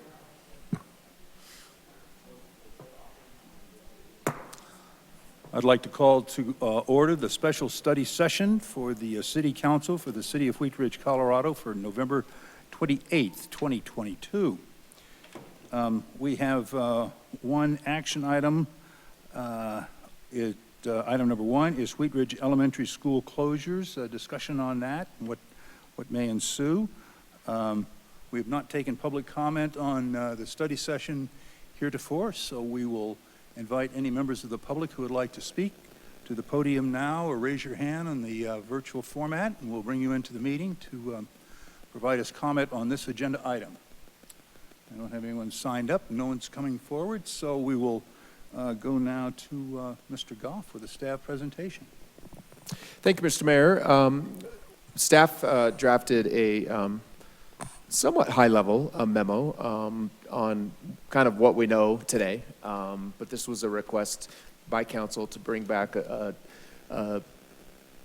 I'd like to call to order the special study session for the City Council for the City of Wheat Ridge, Colorado for November 28th, 2022. We have one action item. Item number one is Wheat Ridge Elementary School closures, discussion on that and what may ensue. We have not taken public comment on the study session heretofore, so we will invite any members of the public who would like to speak to the podium now or raise your hand on the virtual format, and we'll bring you into the meeting to provide us comment on this agenda item. I don't have anyone signed up. No one's coming forward, so we will go now to Mr. Goff with a staff presentation. Thank you, Mr. Mayor. Staff drafted a somewhat high-level memo on kind of what we know today, but this was a request by council to bring back a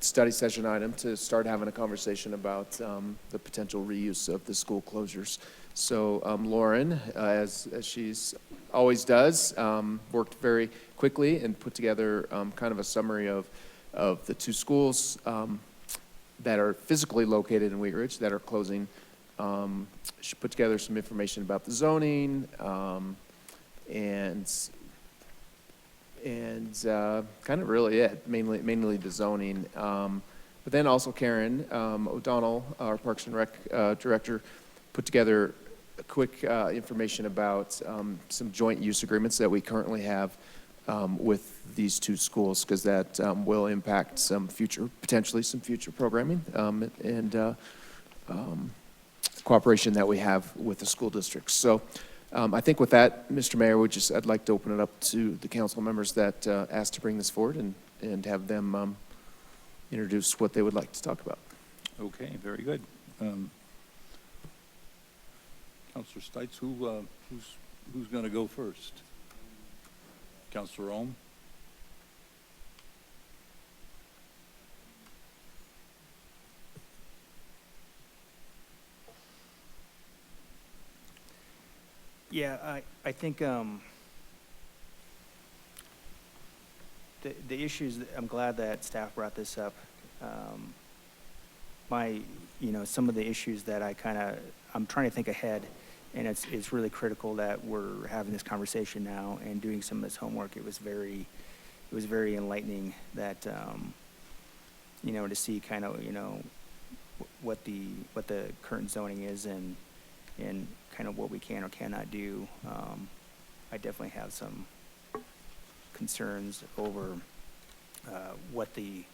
study session item to start having a conversation about the potential reuse of the school closures. So Lauren, as she's always does, worked very quickly and put together kind of a summary of the two schools that are physically located in Wheat Ridge that are closing. She put together some information about the zoning and kind of really it, mainly the zoning. But then also Karen O'Donnell, our Parks and Rec director, put together a quick information about some joint use agreements that we currently have with these two schools, because that will impact potentially some future programming and cooperation that we have with the school districts. So I think with that, Mr. Mayor, I'd like to open it up to the council members that asked to bring this forward and have them introduce what they would like to talk about. Okay, very good. Councilor Stites, who's going to go first? Councilor Ohm? Yeah, I think the issues, I'm glad that staff brought this up. Some of the issues that I'm trying to think ahead, and it's really critical that we're having this conversation now and doing some of this homework. It was very enlightening that, to see kind of, what the current zoning is and kind of what we can or cannot do. I definitely have some concerns over what the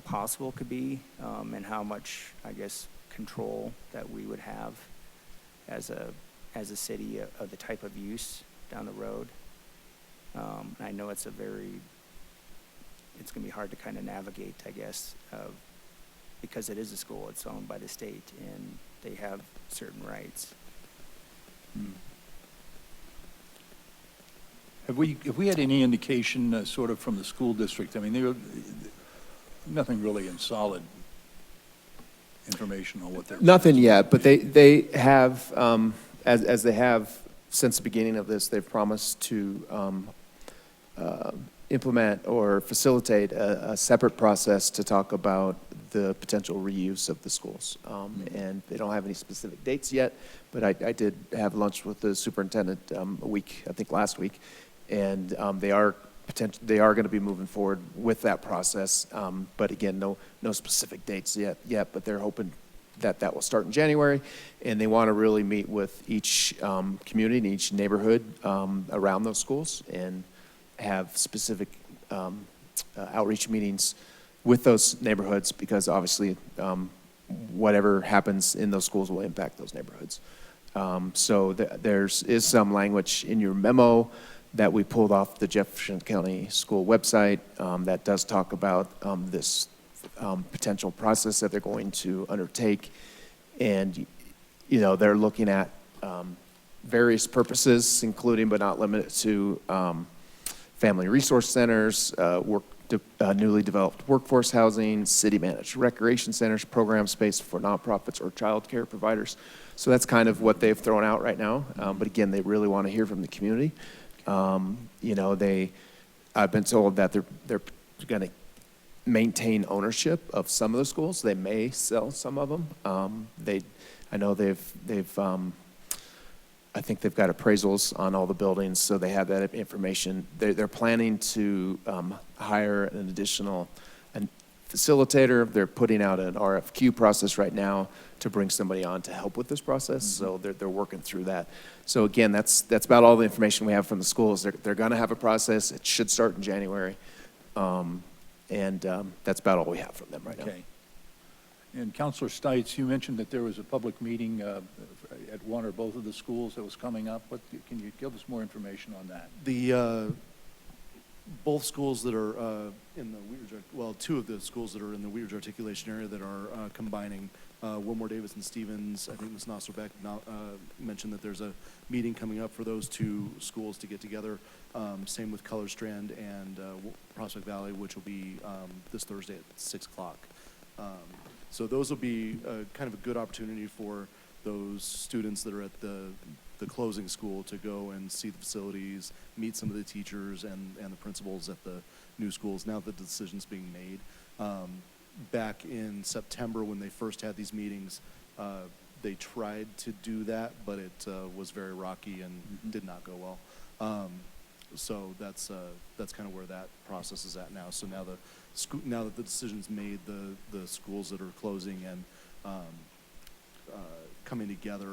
possible could be, and how much, I guess, control that we would have as a city of the type of use down the road. I know it's going to be hard to kind of navigate, I guess, because it is a school, it's owned by the state, and they have certain rights. Have we had any indication sort of from the school district? I mean, nothing really in solid information on what they're... Nothing yet, but they have, as they have since the beginning of this, they've promised to implement or facilitate a separate process to talk about the potential reuse of the schools. And they don't have any specific dates yet, but I did have lunch with the superintendent I think last week, and they are going to be moving forward with that process. But again, no specific dates yet, but they're hoping that will start in January, and they want to really meet with each community and each neighborhood around those schools and have specific outreach meetings with those neighborhoods, because obviously whatever happens in those schools will impact those neighborhoods. So there is some language in your memo that we pulled off the Jefferson County School website that does talk about this potential process that they're going to undertake. And, they're looking at various purposes, including but not limited to family resource centers, newly developed workforce housing, city-managed recreation centers, program space for nonprofits or childcare providers. So that's kind of what they've thrown out right now. But again, they really want to hear from the community. You know, I've been told that they're going to maintain ownership of some of the schools. They may sell some of them. I know I think they've got appraisals on all the buildings, so they have that information. They're planning to hire an additional facilitator. They're putting out an RFQ process right now to bring somebody on to help with this process. So they're working through that. So again, that's about all the information we have from the schools. They're going to have a process. It should start in January, and that's about all we have from them right now. Okay. And Counselor Stites, you mentioned that there was a public meeting at one or both of the schools that was coming up. Can you give us more information on that? The both schools that are in the Wheatridge, well, two of the schools that are in the Wheatridge articulation area that are combining Wilmore Davis and Stevens. I think Ms. Nosserbeck mentioned that there's a meeting coming up for those two schools to get together. Same with Color Strand and Prospect Valley, which will be this Thursday at 6 o'clock. So those will be kind of a good opportunity for those students that are at the closing school to go and see the facilities, meet some of the teachers and the principals at the new schools now that the decision's being made. Back in September when they first had these meetings, they tried to do that, but it was very rocky and did not go well. So that's kind of where that process is at now. So now now that the decision's made, the schools that are closing and coming together,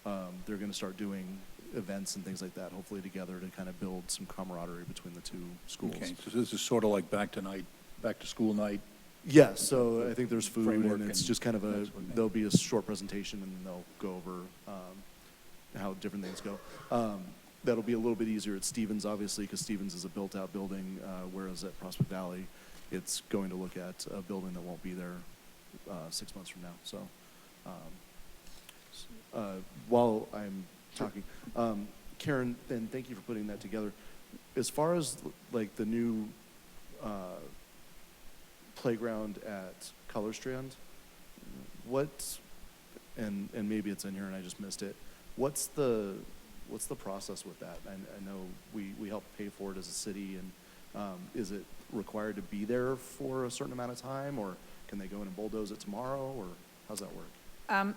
they're going to start doing events and things like that, hopefully together to kind of build some camaraderie between the two schools. Okay, so this is sort of like back to school night. Yes, so I think there's food Framework and it's and just kind of that sort of thing. there'll be a short presentation and they'll go over how different things go. That'll be a little bit easier at Stevens, obviously, because Stevens is a built-out building, whereas at Prospect Valley, it's going to look at a building that won't be there 6 months from now. So while I'm talking, Karen, and thank you for putting that together. As far as like the new playground at Color Strand, and maybe it's in here and I just missed it, what's the process with that? I know we help pay for it as a city, and is it required to be there for a certain amount of time, or can they go in and bulldoze it tomorrow, or how's that work?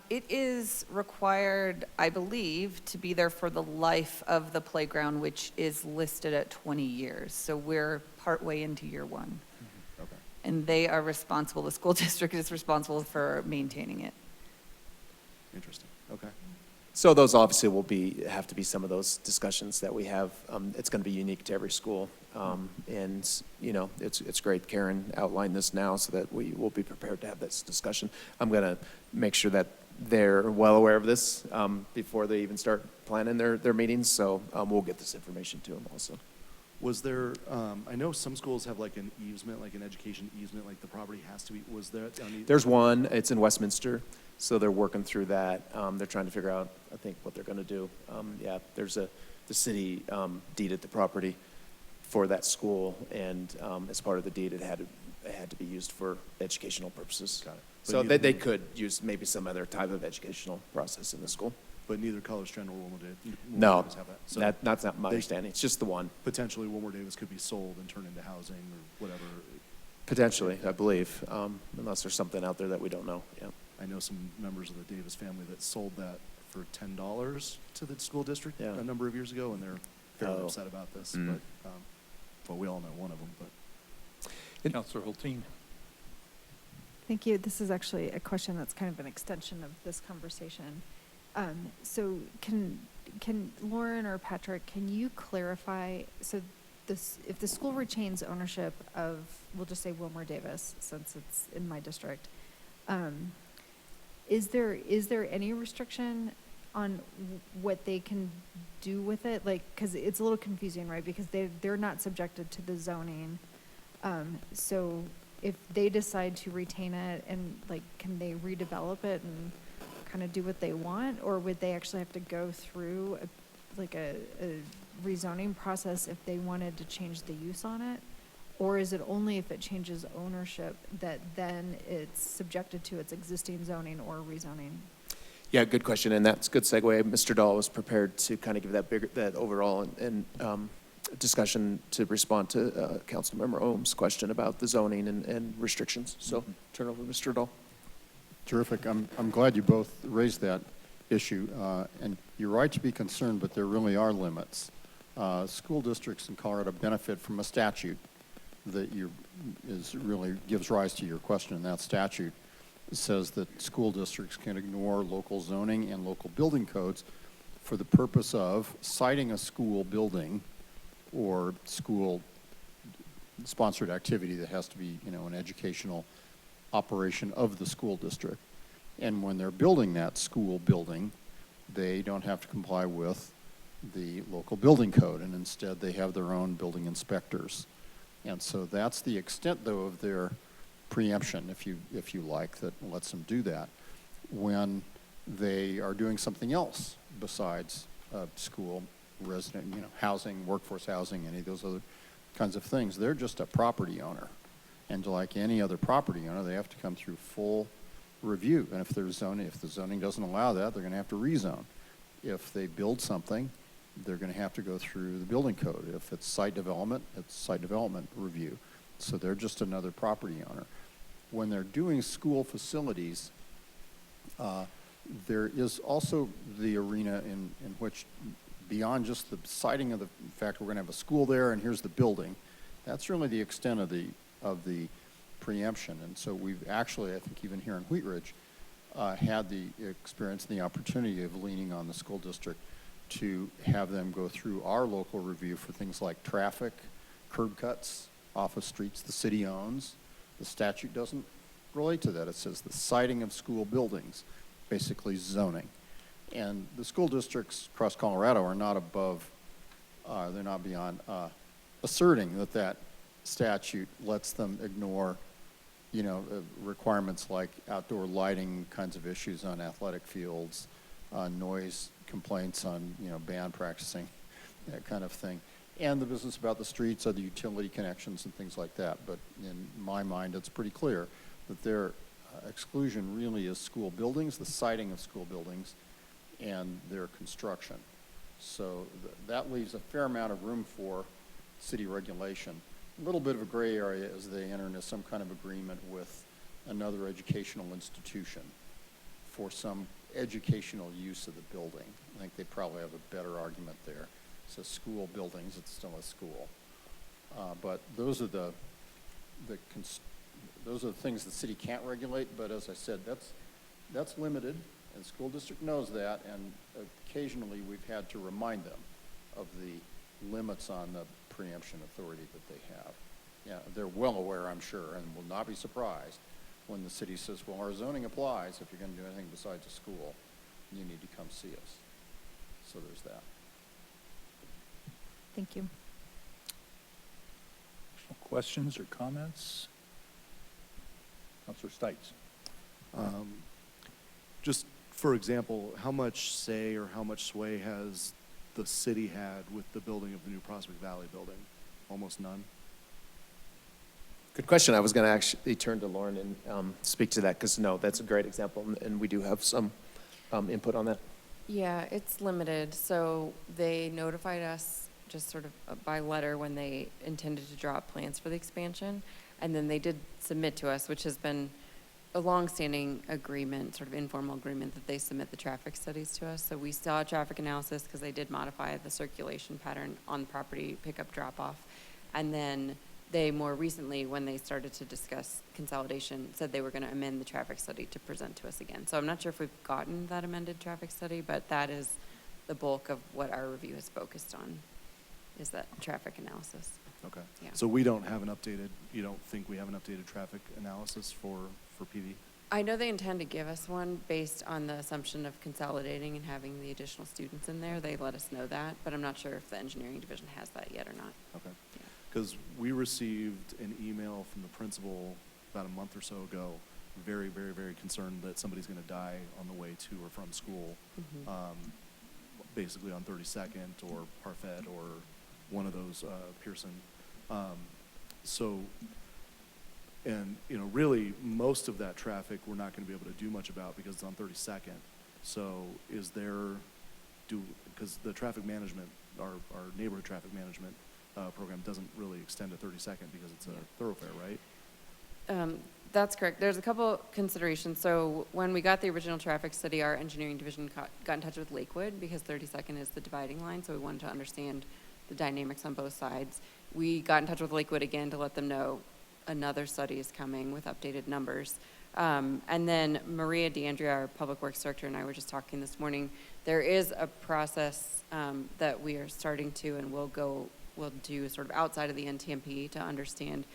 It is required, I believe, to be there for the life of the playground, which is listed at 20 years. So we're partway into year one. Okay. And they are responsible, the school district is responsible for maintaining it. Interesting. Okay. So those obviously will have to be some of those discussions that we have. It's going to be unique to every school. And, you know, it's great Karen outlined this now so that we will be prepared to have this discussion. I'm going to make sure that they're well aware of this before they even start planning their meetings. So we'll get this information to them also. Was there, I know some schools have like an easement, like an education easement, like the property has to be, was there? There's one, it's in Westminster. So they're working through that. They're trying to figure out, I think, what they're going to do. Yeah, there's the city deeded the property for that school, and as part of the deed, it had to be used for educational purposes. Got it. So they could use maybe some other type of educational process in the school. But neither Color Strand or Wilmore Davis No, have that. So that's not my understanding. It's just the one. potentially Wilmore Davis could be sold and turned into housing or whatever. Potentially, I believe, unless there's something out there that we don't know. Yeah. I know some members of the Davis family that sold that for $10 to the school district Yeah. a number of years ago, and they're fairly Oh. upset about this. Mm. But well, we all know one of them. But Counselor Hulteen. Thank you. This is actually a question that's kind of an extension of this conversation. So can Lauren or Patrick, can you clarify, so if the school retains ownership of, we'll just say Wilmore Davis, since it's in my district, is there any restriction on what they can do with it? Like, because it's a little confusing, right? Because they're not subjected to the zoning. So if they decide to retain it and like, can they redevelop it and kind of do what they want? Or would they actually have to go through a rezoning process if they wanted to change the use on it? Or is it only if it changes ownership that then it's subjected to its existing zoning or rezoning? Yeah, good question, and that's a good segue. Mr. Dahl was prepared to kind of give that overall and discussion to respond to Councilmember Ohm's question about the zoning and restrictions. So turn over to Mr. Dahl. Terrific. I'm glad you both raised that issue. And you're right to be concerned, but there really are limits. School districts in Colorado benefit from a statute that really gives rise to your question. And that statute says that school districts can ignore local zoning and local building codes for the purpose of citing a school building or school-sponsored activity that has to be, an educational operation of the school district. And when they're building that school building, they don't have to comply with the local building code, and instead they have their own building inspectors. And so that's the extent, though, of their preemption, if you like, that lets them do that. When they are doing something else besides school, resident, housing, workforce housing, any of those other kinds of things, they're just a property owner. And like any other property owner, they have to come through full review. And if the zoning doesn't allow that, they're going to have to rezone. If they build something, they're going to have to go through the building code. If it's site development, it's site development review. So they're just another property owner. When they're doing school facilities, there is also the arena in which, beyond just the citing of the fact we're going to have a school there and here's the building, that's really the extent of the preemption. And so we've actually, I think even here in Wheat Ridge, had the experience and the opportunity of leaning on the school district to have them go through our local review for things like traffic, curb cuts off of streets the city owns. The statute doesn't relate to that. It says the citing of school buildings, basically zoning. And the school districts across Colorado are not above, they're not beyond asserting that statute lets them ignore, requirements like outdoor lighting kinds of issues on athletic fields, noise complaints on, band practicing, that kind of thing. And the business about the streets, other utility connections and things like that. But in my mind, it's pretty clear that their exclusion really is school buildings, the citing of school buildings, and their construction. So that leaves a fair amount of room for city regulation. A little bit of a gray area as they enter into some kind of agreement with another educational institution for some educational use of the building. I think they probably have a better argument there. So school buildings, it's still a school. But those are the things the city can't regulate. But as I said, that's limited, and the school district knows that. And occasionally we've had to remind them of the limits on the preemption authority that they have. Yeah, they're well aware, I'm sure, and will not be surprised when the city says, well, our zoning applies. If you're going to do anything besides a school, you need to come see us. So there's that. Thank you. Questions or comments? Councilor Stites. Just for example, how much say or how much sway has the city had with the building of the new Prospect Valley building? Almost none. Good question. I was going to actually turn to Lauren and speak to that because, no, that's a great example, and we do have some input on that. Yeah, it's limited. So they notified us just sort of by letter when they intended to draw up plans for the expansion. And then they did submit to us, which has been a longstanding agreement, sort of informal agreement, that they submit the traffic studies to us. So we saw a traffic analysis because they did modify the circulation pattern on the property pickup drop-off. And then they more recently, when they started to discuss consolidation, said they were going to amend the traffic study to present to us again. So I'm not sure if we've gotten that amended traffic study, but that is the bulk of what our review has focused on, is that traffic analysis. Okay. Yeah. So we don't have an updated, you don't think we have an updated traffic analysis for PV? I know they intend to give us one based on the assumption of consolidating and having the additional students in there. They let us know that, but I'm not sure if the engineering division has that yet or not. Okay. Yeah. Because we received an email from the principal about a month or so ago, very, very, very concerned that somebody's going to die on the way to or from school, basically on 32nd or Parfait or one of those, Pearson. So, and, you know, really, most of that traffic, we're not gonna be able to do much about because it's on 32nd. So is there, because the traffic management, our neighborhood traffic management program doesn't really extend to 32nd because it's a thoroughfare, right? That's correct. There's a couple considerations. So when we got the original traffic study, our engineering division got in touch with Lakewood because 32nd is the dividing line, so we wanted to understand the dynamics on both sides. We got in touch with Lakewood again to let them know another study is coming with updated numbers. And then Maria DeAndrea, our public works director, and I were just talking this morning. There is a process that we are starting to, and we'll do sort of outside of the NTMP to understand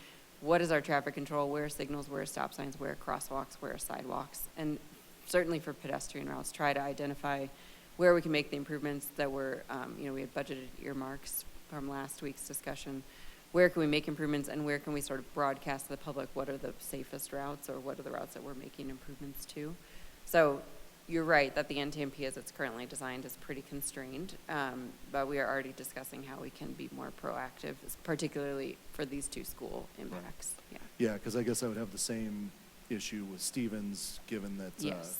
what is our traffic control, where are signals, where are stop signs, where are crosswalks, where are sidewalks, and certainly for pedestrian routes, try to identify where we can make the improvements that were, we had budgeted earmarks from last week's discussion. Where can we make improvements, and where can we sort of broadcast to the public what are the safest routes, or what are the routes that we're making improvements to? So you're right that the NTMP as it's currently designed is pretty constrained, but we are already discussing how we can be more proactive, particularly for these two school impacts. Yeah. Yeah, because I guess I would have the same issue with Stevens, given that Yes.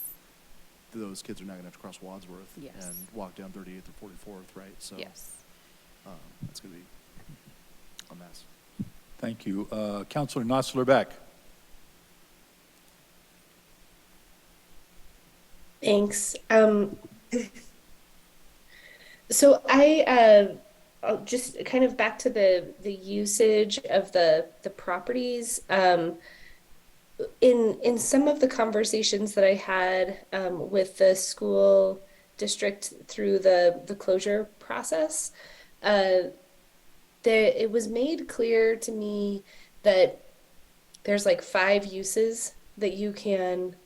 those kids are not going to have to cross Wadsworth Yes. and walk down 38th or 44th, right? So Yes. that's going to be a mess. Thank you. Counselor Nosler-Beck. Thanks. So I'll just kind of back to the usage of the properties. In some of the conversations that I had with the school district through the closure process, it was made clear to me that there's like 5 uses that you can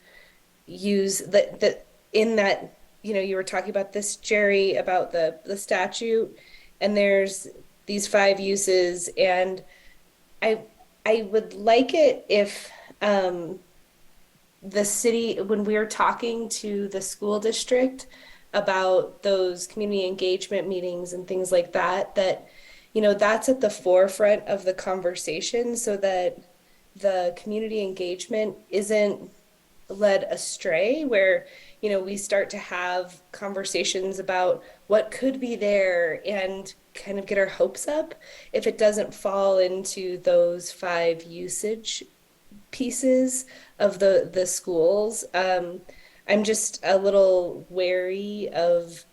use that in that, you were talking about this, Jerry, about the statute, and there's these 5 uses, and I would like it if the city, when we're talking to the school district about those community engagement meetings and things like that, that's at the forefront of the conversation so that the community engagement isn't led astray, where we start to have conversations about what could be there and kind of get our hopes up if it doesn't fall into those 5 usage pieces of the schools. I'm just a little wary of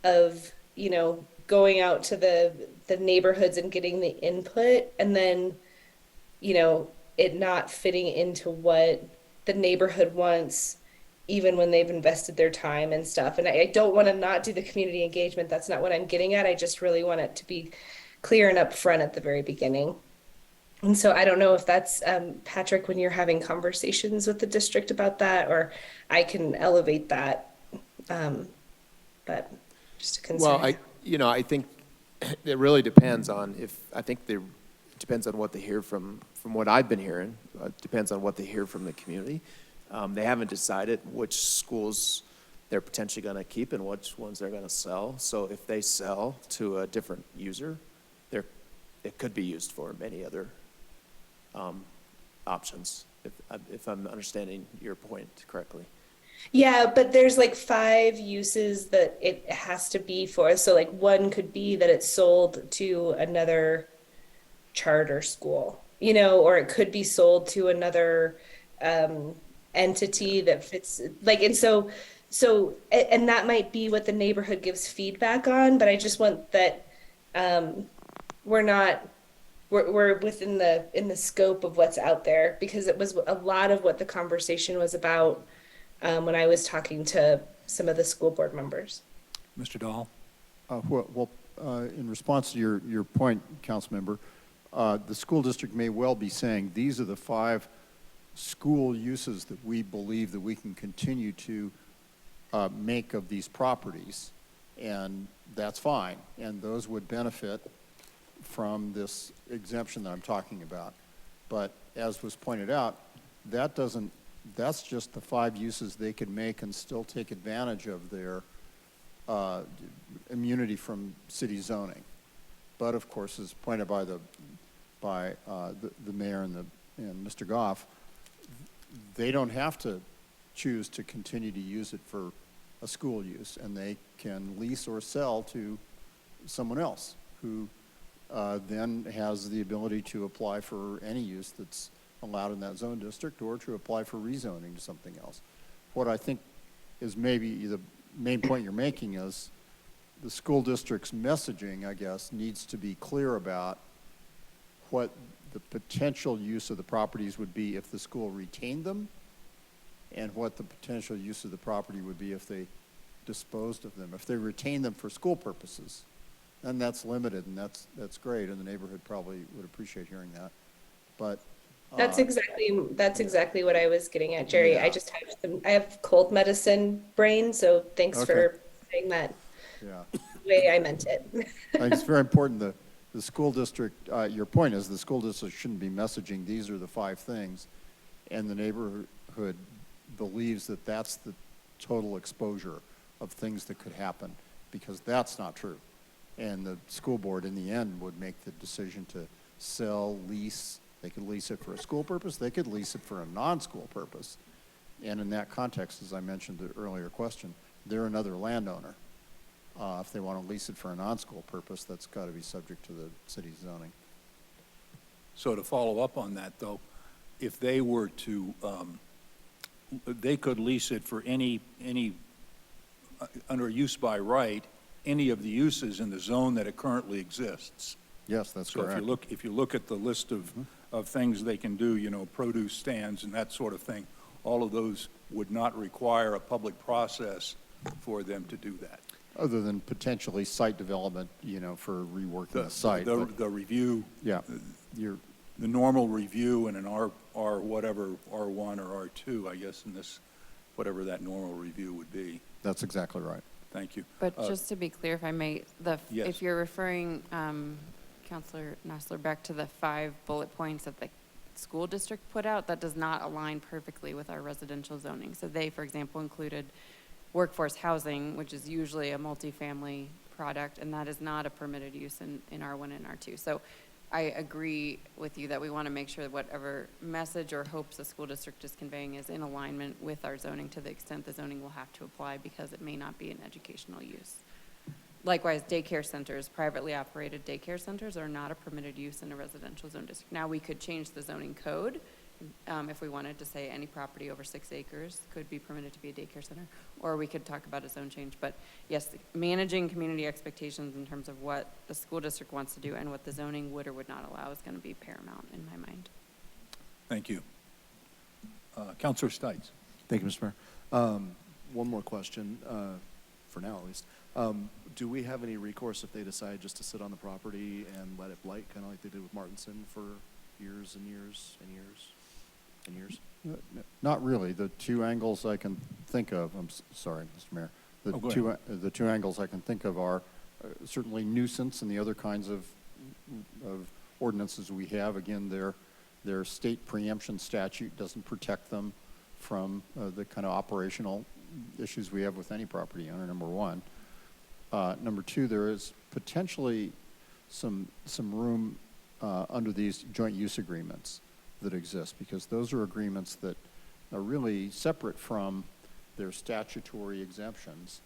going out to the neighborhoods and getting the input, and then it not fitting into what the neighborhood wants, even when they've invested their time and stuff. And I don't want to not do the community engagement. That's not what I'm getting at. I just really want it to be clear and upfront at the very beginning. And so I don't know if that's, Patrick, when you're having conversations with the district about that, or I can elevate that. But just a concern. Well, I think it really depends on it depends on what they hear from what I've been hearing. It depends on what they hear from the community. They haven't decided which schools they're potentially going to keep and which ones they're going to sell. So if they sell to a different user, it could be used for many other options, if I'm understanding your point correctly. Yeah, but there's like 5 uses that it has to be for. So like one could be that it's sold to another charter school, or it could be sold to another entity that fits like, and so and that might be what the neighborhood gives feedback on, but I just want that we're within the scope of what's out there, because it was a lot of what the conversation was about when I was talking to some of the school board members. Mr. Dahl? In response to your point, council member, the school district may well be saying these are the 5 school uses that we believe that we can continue to make of these properties, and that's fine, and those would benefit from this exemption that I'm talking about. But as was pointed out, that's just the 5 uses they could make and still take advantage of their immunity from city zoning. But of course, as pointed by the by the mayor and Mr. Goff, they don't have to choose to continue to use it for a school use, and they can lease or sell to someone else who then has the ability to apply for any use that's allowed in that zone district or to apply for rezoning to something else. What I think is maybe the main point you're making is the school district's messaging, I guess, needs to be clear about what the potential use of the properties would be if the school retained them and what the potential use of the property would be if they disposed of them. If they retain them for school purposes, then that's limited, and that's great, and the neighborhood probably would appreciate hearing that. But That's exactly what I was getting at, Jerry. Yeah. I have cold medicine brain, so thanks Okay. for saying that yeah, the way I meant it. I think it's very important that the school district, your point is the school district shouldn't be messaging, these are the 5 things, and the neighborhood believes that that's the total exposure of things that could happen, because that's not true. And the school board, in the end, would make the decision to sell, lease. They could lease it for a school purpose. They could lease it for a non-school purpose. And in that context, as I mentioned the earlier question, they're another landowner. If they want to lease it for a non-school purpose, that's got to be subject to the city's zoning. So to follow up on that, though, if they were to, they could lease it for any under use by right, any of the uses in the zone that it currently exists. Yes, that's So correct. if you look at the list of things they can do, you know, produce stands and that sort of thing, all of those would not require a public process for them to do that. Other than potentially site development, you know, for reworking the site. but The review, Yeah, the normal review in an R whatever, R1 or R2, I guess, in this, whatever that normal review would be. that's exactly right. Thank you. But just to be clear, if I may, Yes. if you're referring, Counselor Nassler, back to the 5 bullet points that the school district put out, that does not align perfectly with our residential zoning. So they, for example, included workforce housing, which is usually a multifamily product, and that is not a permitted use in R1 and R2. So I agree with you that we want to make sure that whatever message or hopes the school district is conveying is in alignment with our zoning to the extent the zoning will have to apply because it may not be an educational use. Likewise, daycare centers, privately operated daycare centers are not a permitted use in a residential zone district. Now, we could change the zoning code if we wanted to say any property over 6 acres could be permitted to be a daycare center, or we could talk about a zone change. But yes, managing community expectations in terms of what the school district wants to do and what the zoning would or would not allow is going to be paramount in my mind. Thank you. Counselor Stites. Thank you, Mr. Mayor. One more question, for now at least. Do we have any recourse if they decide just to sit on the property and let it blight, kind of like they did with Martinson for years and years and years and years? Not really. The 2 angles I can think of, sorry, Mr. Mayor. The two angles I can think of are certainly nuisance and the other kinds of ordinances we have. Again, their state preemption statute doesn't protect them from the kind of operational issues we have with any property owner, number 1. Number 2, there is potentially some room under these joint use agreements that exist, because those are agreements that are really separate from their statutory exemptions,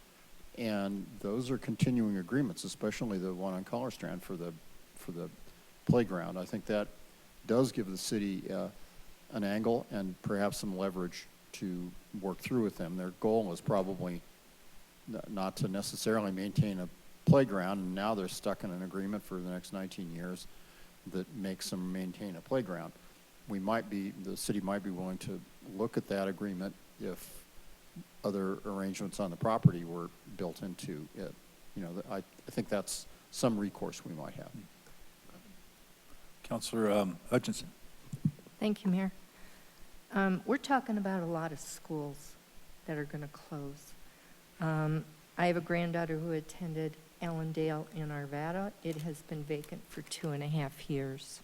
and those are continuing agreements, especially the one on Color Strand for the playground. I think that does give the city an angle and perhaps some leverage to work through with them. Their goal is probably not to necessarily maintain a playground, and now they're stuck in an agreement for the next 19 years that makes them maintain a playground. The city might be willing to look at that agreement if other arrangements on the property were built into it. You know, I think that's some recourse we might have. Counselor Hutchinson. Thank you, Mayor. We're talking about a lot of schools that are going to close. I have a granddaughter who attended Allendale in Arvada. It has been vacant for 2.5 years.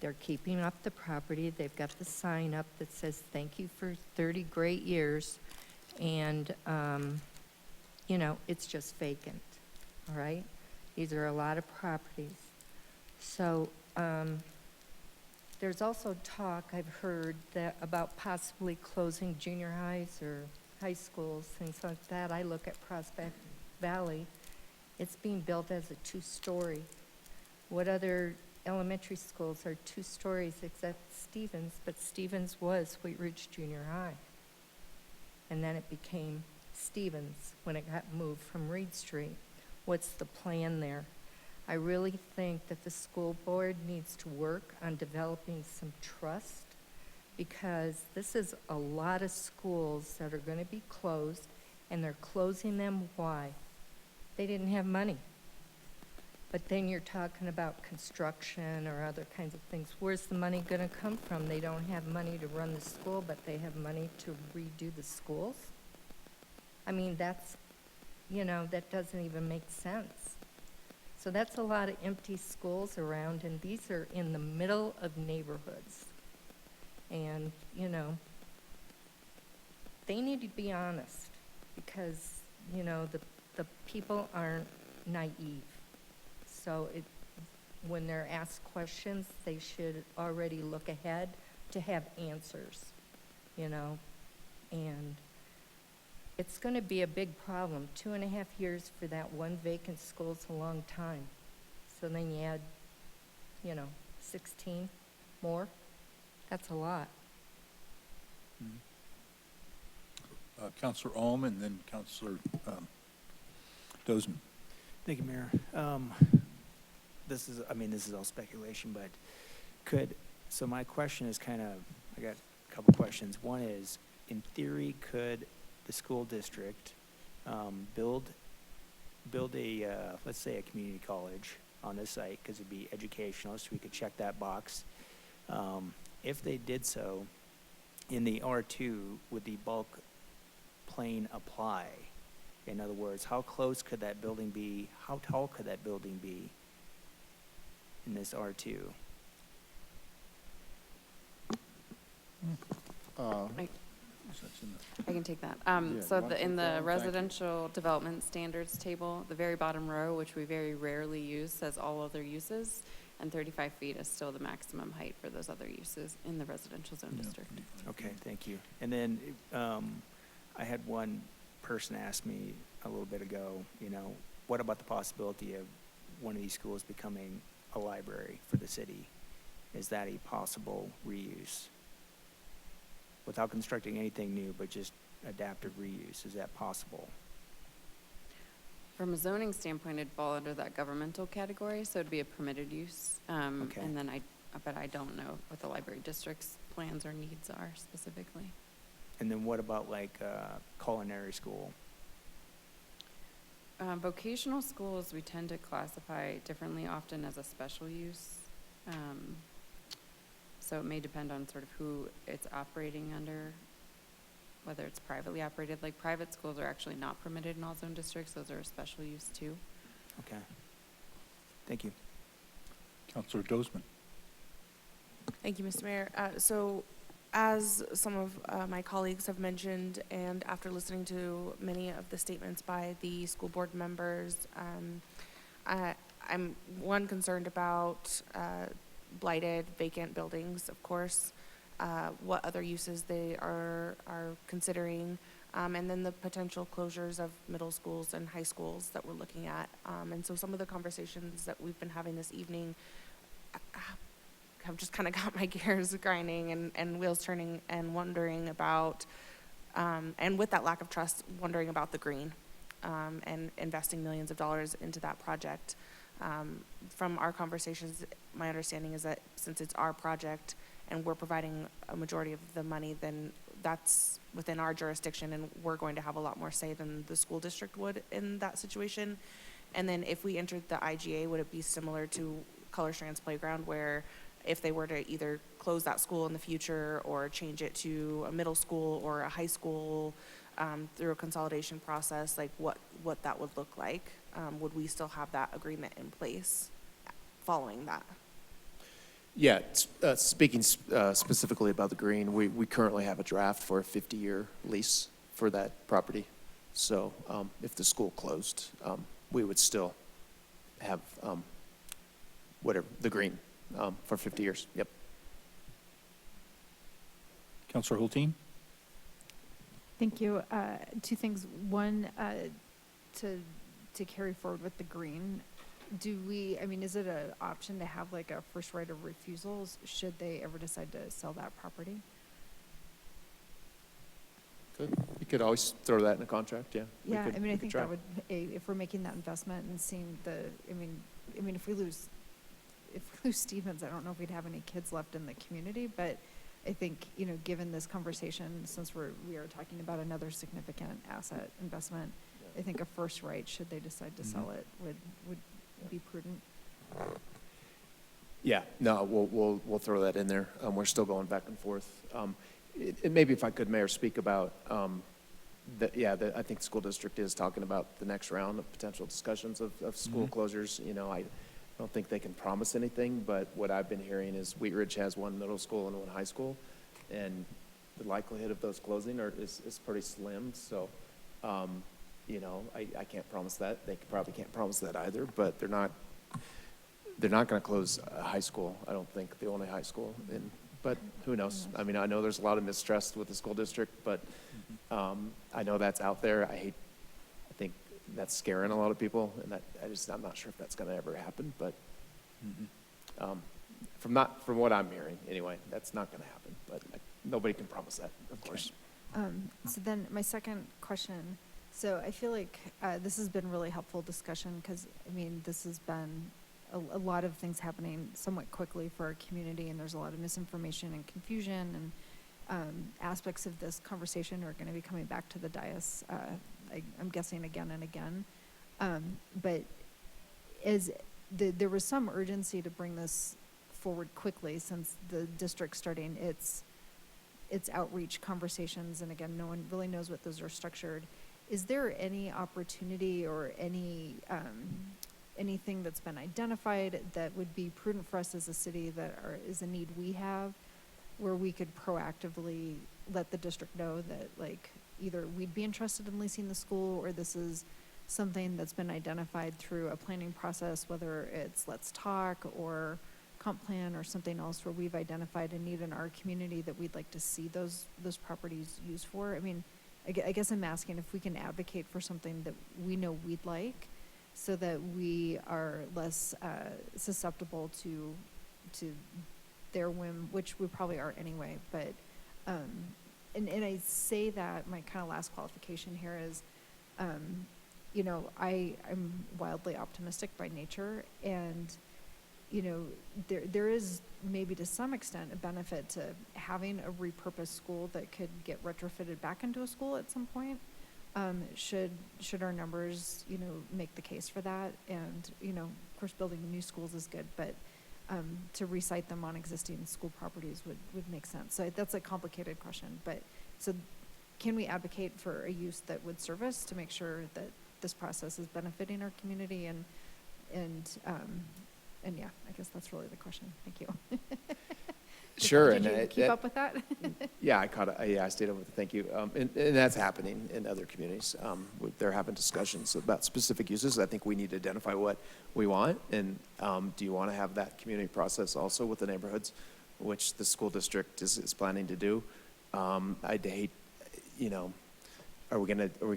They're keeping up the property. They've got the sign up that says, "Thank you for 30 great years." And, you know, it's just vacant, all right? These are a lot of properties. So There's also talk I've heard that about possibly closing junior highs or high schools, things like that. I look at Prospect Valley. It's being built as a two-story. What other elementary schools are 2 stories except Stevens? But Stevens was Wheat Ridge Junior High. And then it became Stevens when it got moved from Reed Street. What's the plan there? I really think that the school board needs to work on developing some trust, because this is a lot of schools that are going to be closed, and they're closing them. Why? They didn't have money. But then you're talking about construction or other kinds of things. Where's the money going to come from? They don't have money to run the school, but they have money to redo the schools. I mean, that's, that doesn't even make sense. So that's a lot of empty schools around, and these are in the middle of neighborhoods. And, they need to be honest, because, the people aren't naive. So when they're asked questions, they should already look ahead to have answers, and it's going to be a big problem. 2.5 years for that one vacant school is a long time. So then you add, 16 more. That's a lot. Counselor Ohm and then Counselor Dozman. Thank you, Mayor. This is all speculation, but so my question is I got a couple questions. One is, in theory, could the school district build a, let's say, a community college on this site, because it'd be educational, so we could check that box. If they did so, in the R2, would the bulk plane apply? In other words, how close could that building be? How tall could that building be in this R2? I can take that. Yeah, So want to in take that the one? Thank you. residential development standards table, the very bottom row, which we very rarely use, says all other uses, and 35 feet is still the maximum height for those other uses in the residential zone district. Okay, thank you. And then I had one person ask me a little bit ago, what about the possibility of one of these schools becoming a library for the city? Is that a possible reuse? Without constructing anything new, but just adaptive reuse, is that possible? From a zoning standpoint, it'd fall under that governmental category, so it'd be a permitted use. Okay. And then but I don't know what the library district's plans or needs are specifically. And then what about like culinary school? Vocational schools, we tend to classify differently, often as a special use. So it may depend on sort of who it's operating under, whether it's privately operated. Like private schools are actually not permitted in all zone districts. Those are a special use too. Okay. Thank you. Counselor Dozman. Thank you, Mr. Mayor. So as some of my colleagues have mentioned, and after listening to many of the statements by the school board members, I'm concerned about blighted, vacant buildings, of course, what other uses they are considering, and then the potential closures of middle schools and high schools that we're looking at. And so some of the conversations that we've been having this evening have just kind of got my gears grinding and wheels turning, and wondering about, and with that lack of trust, wondering about the green, and investing millions of dollars into that project. From our conversations, my understanding is that since it's our project and we're providing a majority of the money, then that's within our jurisdiction, and we're going to have a lot more say than the school district would in that situation. And then if we entered the IGA, would it be similar to Color Strands Playground, where if they were to either close that school in the future or change it to a middle school or a high school through a consolidation process, like what that would look like? Would we still have that agreement in place following that? Yeah, speaking specifically about the green, we currently have a draft for a 50-year lease for that property. So if the school closed, we would still have whatever the green for 50 years. Yep. Counselor Hulteen? Thank you. Two things. One, to carry forward with the green, is it an option to have like a first right of refusals should they ever decide to sell that property? Good. You could always throw that in a contract, yeah. Yeah, We I could think try. that would, if we're making that investment and seeing if we lose Stevens, I don't know if we'd have any kids left in the community, but I think, given this conversation, since we are talking about another significant asset investment, I think a first right, should they decide to sell it, would be prudent. Yeah, no, we'll throw that in there. We're still going back and forth. And maybe if I could, Mayor, speak about, I think the school district is talking about the next round of potential discussions of school closures. I don't think they can promise anything, but what I've been hearing is Wheat Ridge has one middle school and one high school, and the likelihood of those closing is pretty slim. So, I can't promise that. They probably can't promise that either, but they're not going to close a high school. I don't think the only high school. But who knows? I mean, I know there's a lot of mistrust with the school district, but I know that's out there. I think that's scaring a lot of people, and I'm not sure if that's going to ever happen. But from what I'm hearing, anyway, that's not going to happen. But nobody can promise that, of course. So then my second question, so I feel like this has been really helpful discussion because, this has been a lot of things happening somewhat quickly for our community, and there's a lot of misinformation and confusion, and aspects of this conversation are going to be coming back to the dais, I'm guessing again and again. But there was some urgency to bring this forward quickly since the district starting its outreach conversations, and again, no one really knows what those are structured. Is there any opportunity or anything that's been identified that would be prudent for us as a city is a need we have, where we could proactively let the district know that either we'd be interested in leasing the school, or this is something that's been identified through a planning process, whether it's Let's Talk or comp plan or something else, where we've identified a need in our community that we'd like to see those properties used for. I guess I'm asking if we can advocate for something that we know we'd like, so that we are less susceptible to their whim, which we probably are anyway. But and I say that my kind of last qualification here is, I'm wildly optimistic by nature, and there is maybe to some extent a benefit to having a repurposed school that could get retrofitted back into a school at some point. Should our numbers, make the case for that, and of course, building new schools is good, but to recite them on existing school properties would make sense. So that's a complicated question, but so can we advocate for a use that would serve us to make sure that this process is benefiting our community, and yeah, I guess that's really the question. Thank you. Sure. Did you keep up with that? Yeah, I stayed over. Thank you. And that's happening in other communities. They're having discussions about specific uses. I think we need to identify what we want. And do you want to have that community process also with the neighborhoods, which the school district is planning to do? I'd hate, are we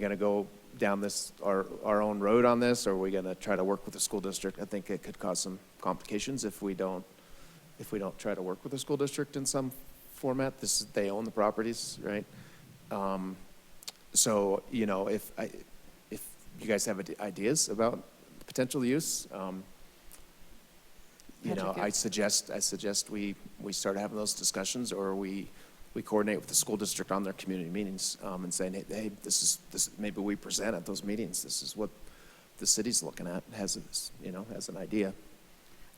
gonna go down this our own road on this, or are we gonna try to work with the school district? I think it could cause some complications if we don't try to work with the school district in some format. They own the properties, right? So, if you guys have ideas about potential use, I suggest we start having those discussions, or we coordinate with the school district on their community meetings, and saying, hey, this maybe we present at those meetings. This is what the city's looking at, as an idea.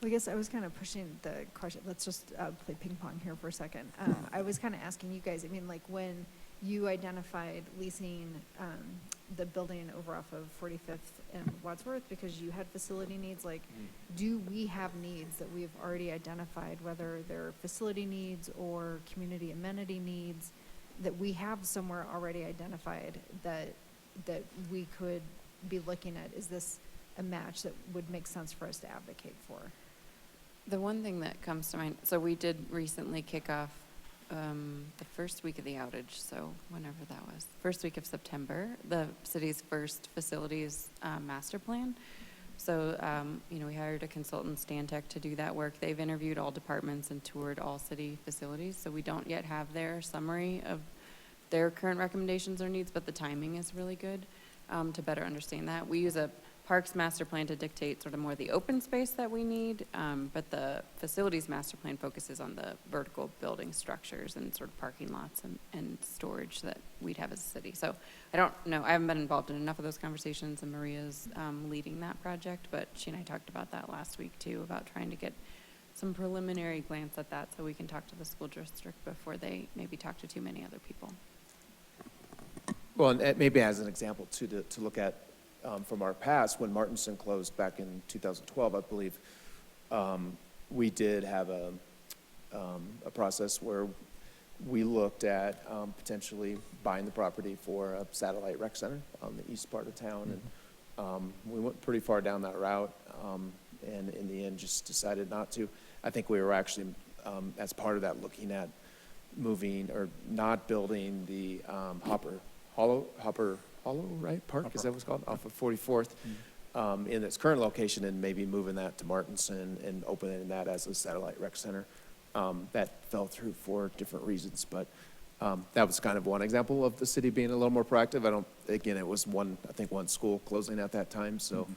Well, I guess I was kind of pushing the question. Let's just play ping pong here for a second. I was kind of asking you guys, when you identified leasing the building over off of 45th and Wadsworth because you had facility needs, do we have needs that we've already identified, whether they're facility needs or community amenity needs, that we have somewhere already identified that we could be looking at? Is this a match that would make sense for us to advocate for? The one thing that comes to mind, so we did recently kick off the first week of the outage, so whenever that was, first week of September, the city's first facilities master plan. So, we hired a consultant, Stantec, to do that work. They've interviewed all departments and toured all city facilities, so we don't yet have their summary of their current recommendations or needs, but the timing is really good to better understand that. We use a Parks master plan to dictate sort of more the open space that we need, but the facilities master plan focuses on the vertical building structures and sort of parking lots and storage that we'd have as a city. So I don't know, I haven't been involved in enough of those conversations, and Maria's leading that project, but she and I talked about that last week too, about trying to get some preliminary glance at that so we can talk to the school district before they maybe talk to too many other people. Well, and maybe as an example too, to look at from our past, when Martinson closed back in 2012, I believe, we did have a process where we looked at potentially buying the property for a satellite rec center on the east part of town. And we went pretty far down that route, and in the end just decided not to. I think we were actually, as part of that, looking at moving or not building the Hopper Hollow, right, Park, is that what it's called, off of 44th, in its current location, and maybe moving that to Martinson and opening that as a satellite rec center. That fell through for different reasons, but that was kind of one example of the city being a little more proactive. Again, it was I think one school closing at that time, so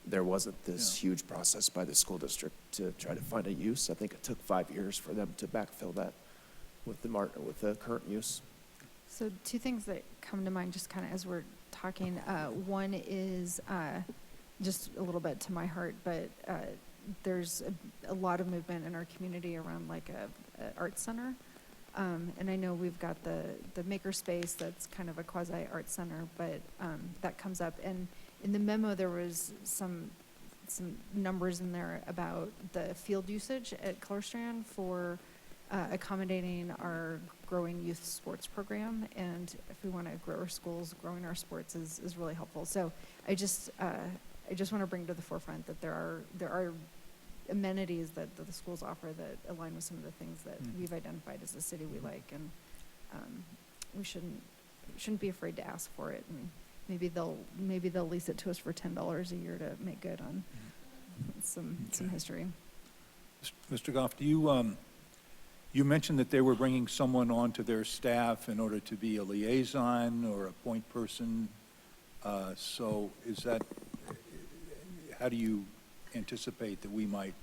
there wasn't this huge process by the school district to try to find a use. I think it took 5 years for them to backfill that with the current use. So two things that come to mind just kind of as we're talking. One is just a little bit to my heart, but there's a lot of movement in our community around like a art center. And I know we've got the maker space that's kind of a quasi art center, but that comes up. And in the memo, there was some numbers in there about the field usage at Colorstrand for accommodating our growing youth sports program. And if we want to grow our schools, growing our sports is really helpful. So I just want to bring to the forefront that there are amenities that the schools offer that align with some of the things that we've identified as a city we like, and we shouldn't be afraid to ask for it. And maybe they'll lease it to us for $10 a year to make good on some history. Mr. Goff, do you mentioned that they were bringing someone onto their staff in order to be a liaison or a point person. So how do you anticipate that we might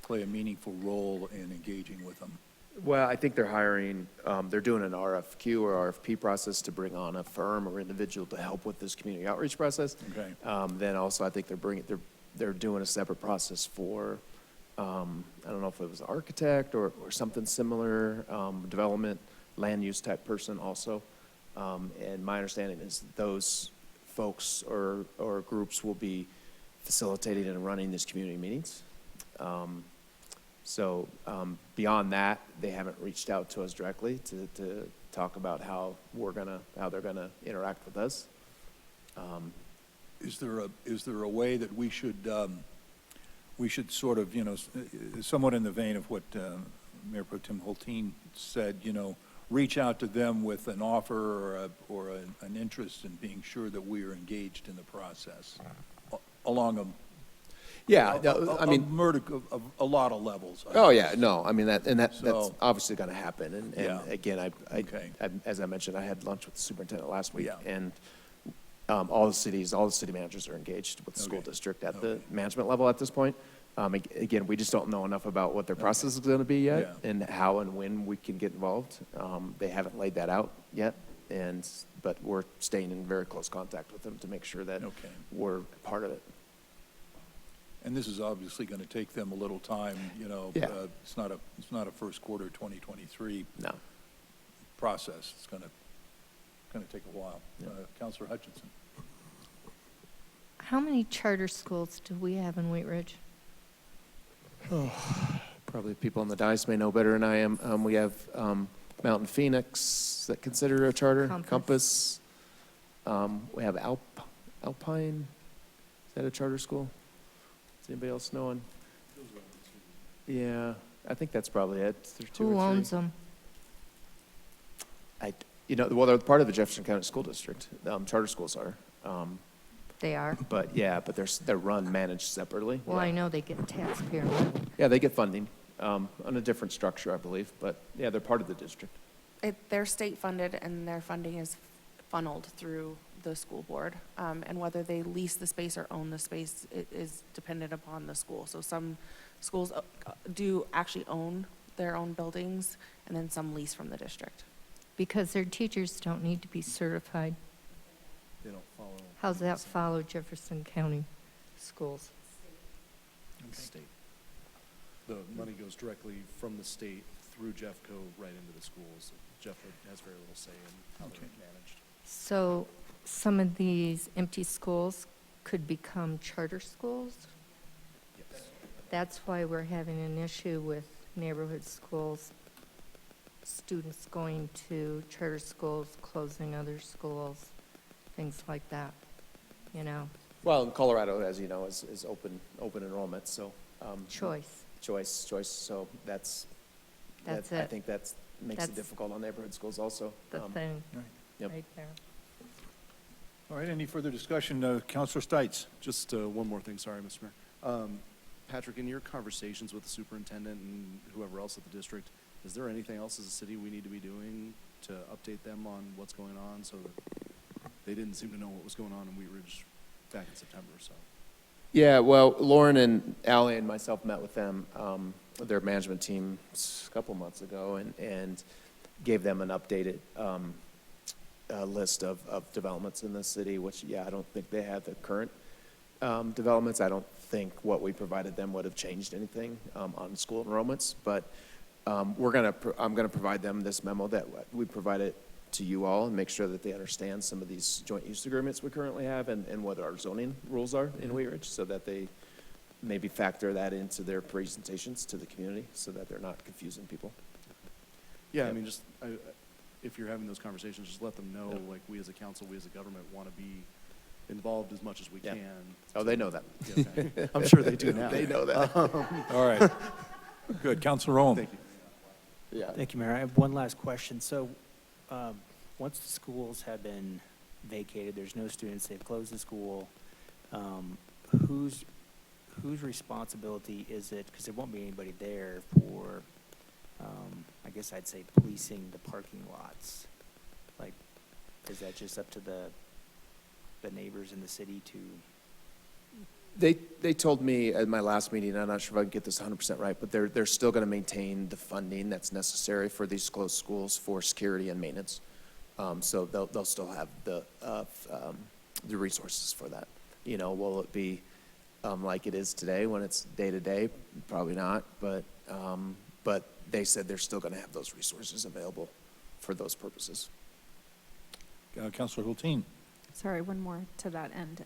play a meaningful role in engaging with them? Well, I think they're hiring, they're doing an RFQ or RFP process to bring on a firm or individual to help with this community outreach process. Okay. Then also, I think they're doing a separate process for, I don't know if it was an architect or something similar, development, land use type person also. And my understanding is those folks or groups will be facilitating and running these community meetings. So beyond that, they haven't reached out to us directly to talk about how they're gonna interact with us. Is there a way that we should sort of, somewhat in the vein of what Mayor Pro Tem Hulteen said, reach out to them with an offer or an interest in being sure that we are engaged in the process along a lot of levels. That's obviously going to happen. And again, as I mentioned, I had lunch with the superintendent last week, and all the city managers are engaged with the school district at the management level at this point. Again, we just don't know enough about what their process is going to be yet, and how and when we can get involved. They haven't laid that out yet, but we're staying in very close contact with them to make sure that we're part of it. And this is obviously going to take them a little time, it's not a first quarter 2023 process. It's going to take a while. Councilor Hutchinson. How many charter schools do we have in Wheat Ridge? Probably people on the dais may know better than I am. We have Mountain Phoenix that consider a charter. Compass. We have Alpine. Is that a charter school? Does anybody else know? Yeah, I think that's probably it. There's two Who or three. owns them? Well, they're part of the Jefferson County School District. Charter schools are. They are? But they're managed separately. Well, Yeah. I know they get taxpayer money. Yeah, they get funding on a different structure, I believe. But yeah, they're part of the district. They're state funded and their funding is funneled through the school board. And whether they lease the space or own the space, it is dependent upon the school. So some schools do actually own their own buildings and then some lease from the district. Because their teachers don't need to be certified. They don't follow. How's that follow Jefferson County schools? State. The money goes directly from the state through Jeffco right into the schools. Jeffco has very little say in how they're managed. So some of these empty schools could become charter schools? Yes. That's why we're having an issue with neighborhood schools, students going to charter schools, closing other schools, things like that, you know? Well, in Colorado, as you know, is open enrollment, so. Choice. Choice, so that's. That's I it. think makes it That's difficult on neighborhood schools also. The thing, Yep. right there. All right, any further discussion? Counselor Stites? Just one more thing, sorry, Mr. Mayor. Patrick, in your conversations with the superintendent and whoever else at the district, is there anything else as a city we need to be doing to update them on what's going on so that they didn't seem to know what was going on in Wheat Ridge back in September, so? Yeah, well, Lauren and Allie and myself met with them, their management team, a couple months ago, and gave them an updated list of developments in the city, which, I don't think they have the current developments. I don't think what we provided them would have changed anything on school enrollments, but I'm gonna provide them this memo that we provided to you all and make sure that they understand some of these joint use agreements we currently have and what our zoning rules are in Wheat Ridge, so that they maybe factor that into their presentations to the community so that they're not confusing people. Yeah, I mean, just, if you're having those conversations, just let them know, like, we as a council, we as a government want to be involved as much as we Yeah. can. Oh, they know that. Yeah, okay. I'm sure they do now. They know that. All right. Good. Counselor Rowland? Thank you. Yeah. Thank you, Mayor. I have one last question. So, once the schools have been vacated, there's no students, they've closed the school, whose responsibility is it, because there won't be anybody there for, I guess I'd say policing the parking lots? Like, is that just up to the neighbors in the city to? They told me at my last meeting, I'm not sure if I can get this 100% right, but they're still going to maintain the funding that's necessary for these closed schools for security and maintenance. So they'll still have the resources for that. You know, will it be like it is today when it's day to day? Probably not, but they said they're still going to have those resources available for those purposes. Counselor Hulteen? Sorry, one more to that end.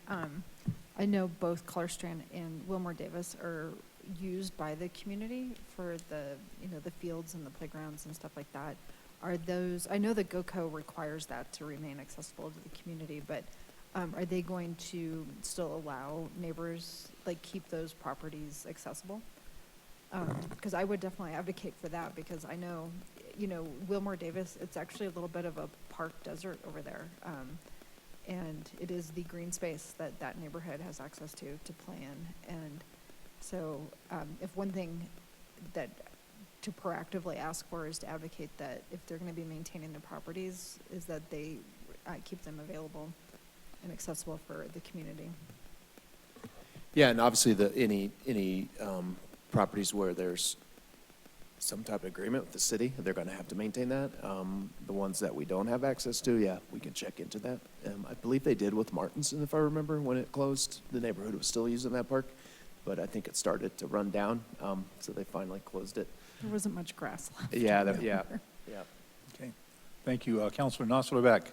I know both Clarkstrand and Wilmore Davis are used by the community for the fields and the playgrounds and stuff like that. Are those, I know the GOCO requires that to remain accessible to the community, but are they going to still allow neighbors, like, keep those properties accessible? Because I would definitely advocate for that, because I know, Wilmore Davis, it's actually a little bit of a park desert over there. And it is the green space that neighborhood has access to play in. And so if one thing that to proactively ask for is to advocate that if they're going to be maintaining the properties, is that they keep them available and accessible for the community. Yeah, and obviously any properties where there's some type of agreement with the city, they're going to have to maintain that. The ones that we don't have access to, yeah, we can check into that. I believe they did with Martinson, if I remember, when it closed. The neighborhood was still using that park, but I think it started to run down, so they finally closed it. There wasn't much grass left. Yeah, Yeah. yeah. Okay. Thank you. Counselor Nosler-Beck?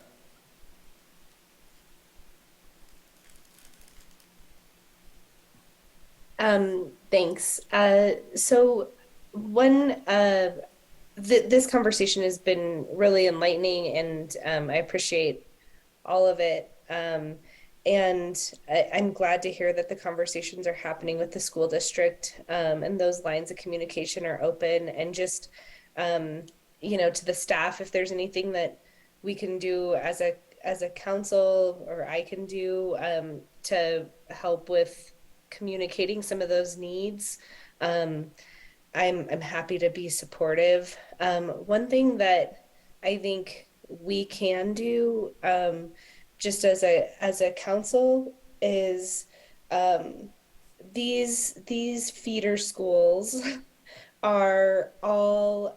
Thanks. So this conversation has been really enlightening, and I appreciate all of it. And I'm glad to hear that the conversations are happening with the school district, and those lines of communication are open. And just, to the staff, if there's anything that we can do as a council, or I can do to help with communicating some of those needs, I'm happy to be supportive. One thing that I think we can do, just as a council, is these feeder schools are all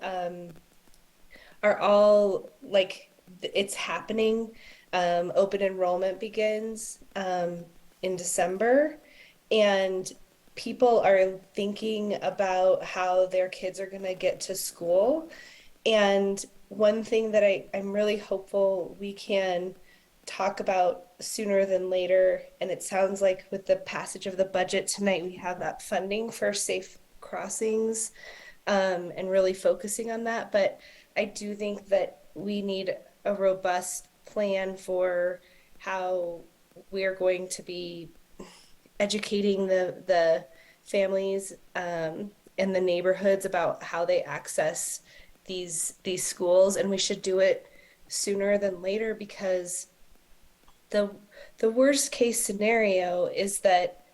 like, it's happening. Open enrollment begins in December, and people are thinking about how their kids are going to get to school. And one thing that I'm really hopeful we can talk about sooner than later, and it sounds like with the passage of the budget tonight, we have that funding for safe crossings, and really focusing on that. But I do think that we need a robust plan for how we're going to be educating the families and the neighborhoods about how they access these schools. And we should do it sooner than later, because the worst case scenario is that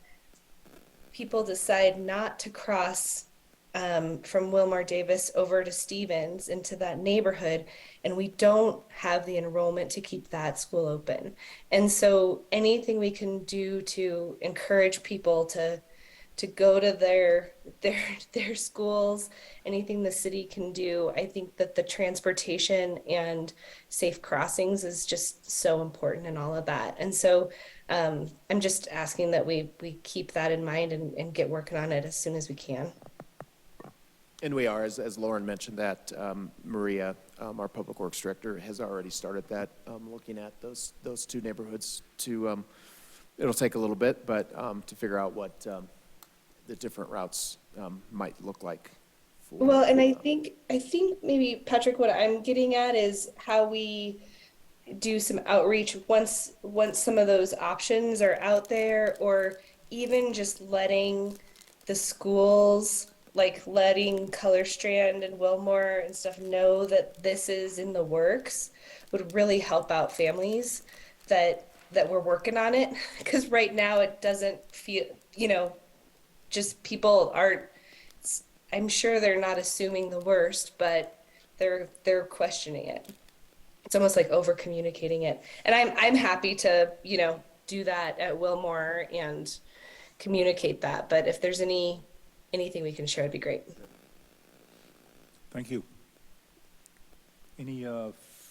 people decide not to cross from Wilmar Davis over to Stevens into that neighborhood, and we don't have the enrollment to keep that school open. And so anything we can do to encourage people to go to their schools, anything the city can do, I think that the transportation and safe crossings is just so important in all of that. And so I'm just asking that we keep that in mind and get working on it as soon as we can. And we are, as Lauren mentioned, that Maria, our Public Works Director, has already started that, looking at those two neighborhoods to, it'll take a little bit, but to figure out what the different routes might look like. Well, and I think maybe, Patrick, what I'm getting at is how we do some outreach once some of those options are out there, or even just letting the schools, like letting Color Strand and Wilmore and stuff know that this is in the works, would really help out families that we're working on it. Because right now it doesn't feel, just people aren't, I'm sure they're not assuming the worst, but they're questioning it. It's almost like over communicating it. And I'm happy to, do that at Wilmore and communicate that. But if there's anything we can share, it'd be great. Thank you. Any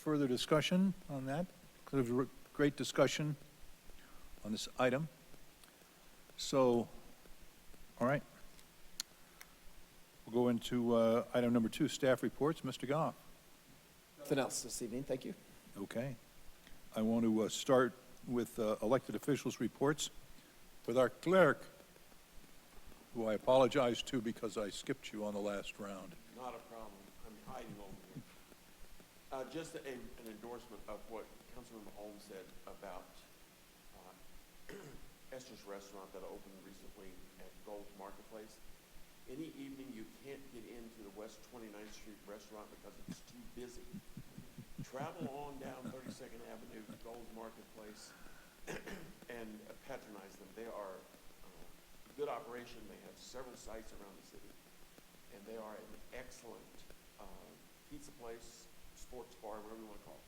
further discussion on that? Because it was a great discussion on this item. So, all right. We'll go into item number 2, staff reports. Mr. Goff. Nothing else this evening, thank you. Okay. I want to start with elected officials' reports with our clerk, who I apologize to because I skipped you on the last round. Not a problem. I'm hiding over here. Just an endorsement of what Councilmember Holmes said about Esther's Restaurant that opened recently at Gold Marketplace. Any evening you can't get into the West 29th Street restaurant because it's too busy, travel on down 32nd Avenue to Gold Marketplace and patronize them. They are a good operation. They have several sites around the city, and they are an excellent pizza place, sports bar, whatever you want to call it.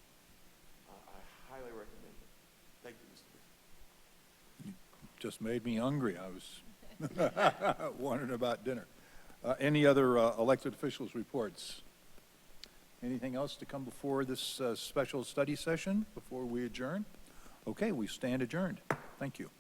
I highly recommend it. Thank you, Mr. Mayor. Just made me hungry. I was wondering about dinner. Any other elected officials' reports? Anything else to come before this special study session before we adjourn? Okay, we stand adjourned. Thank you.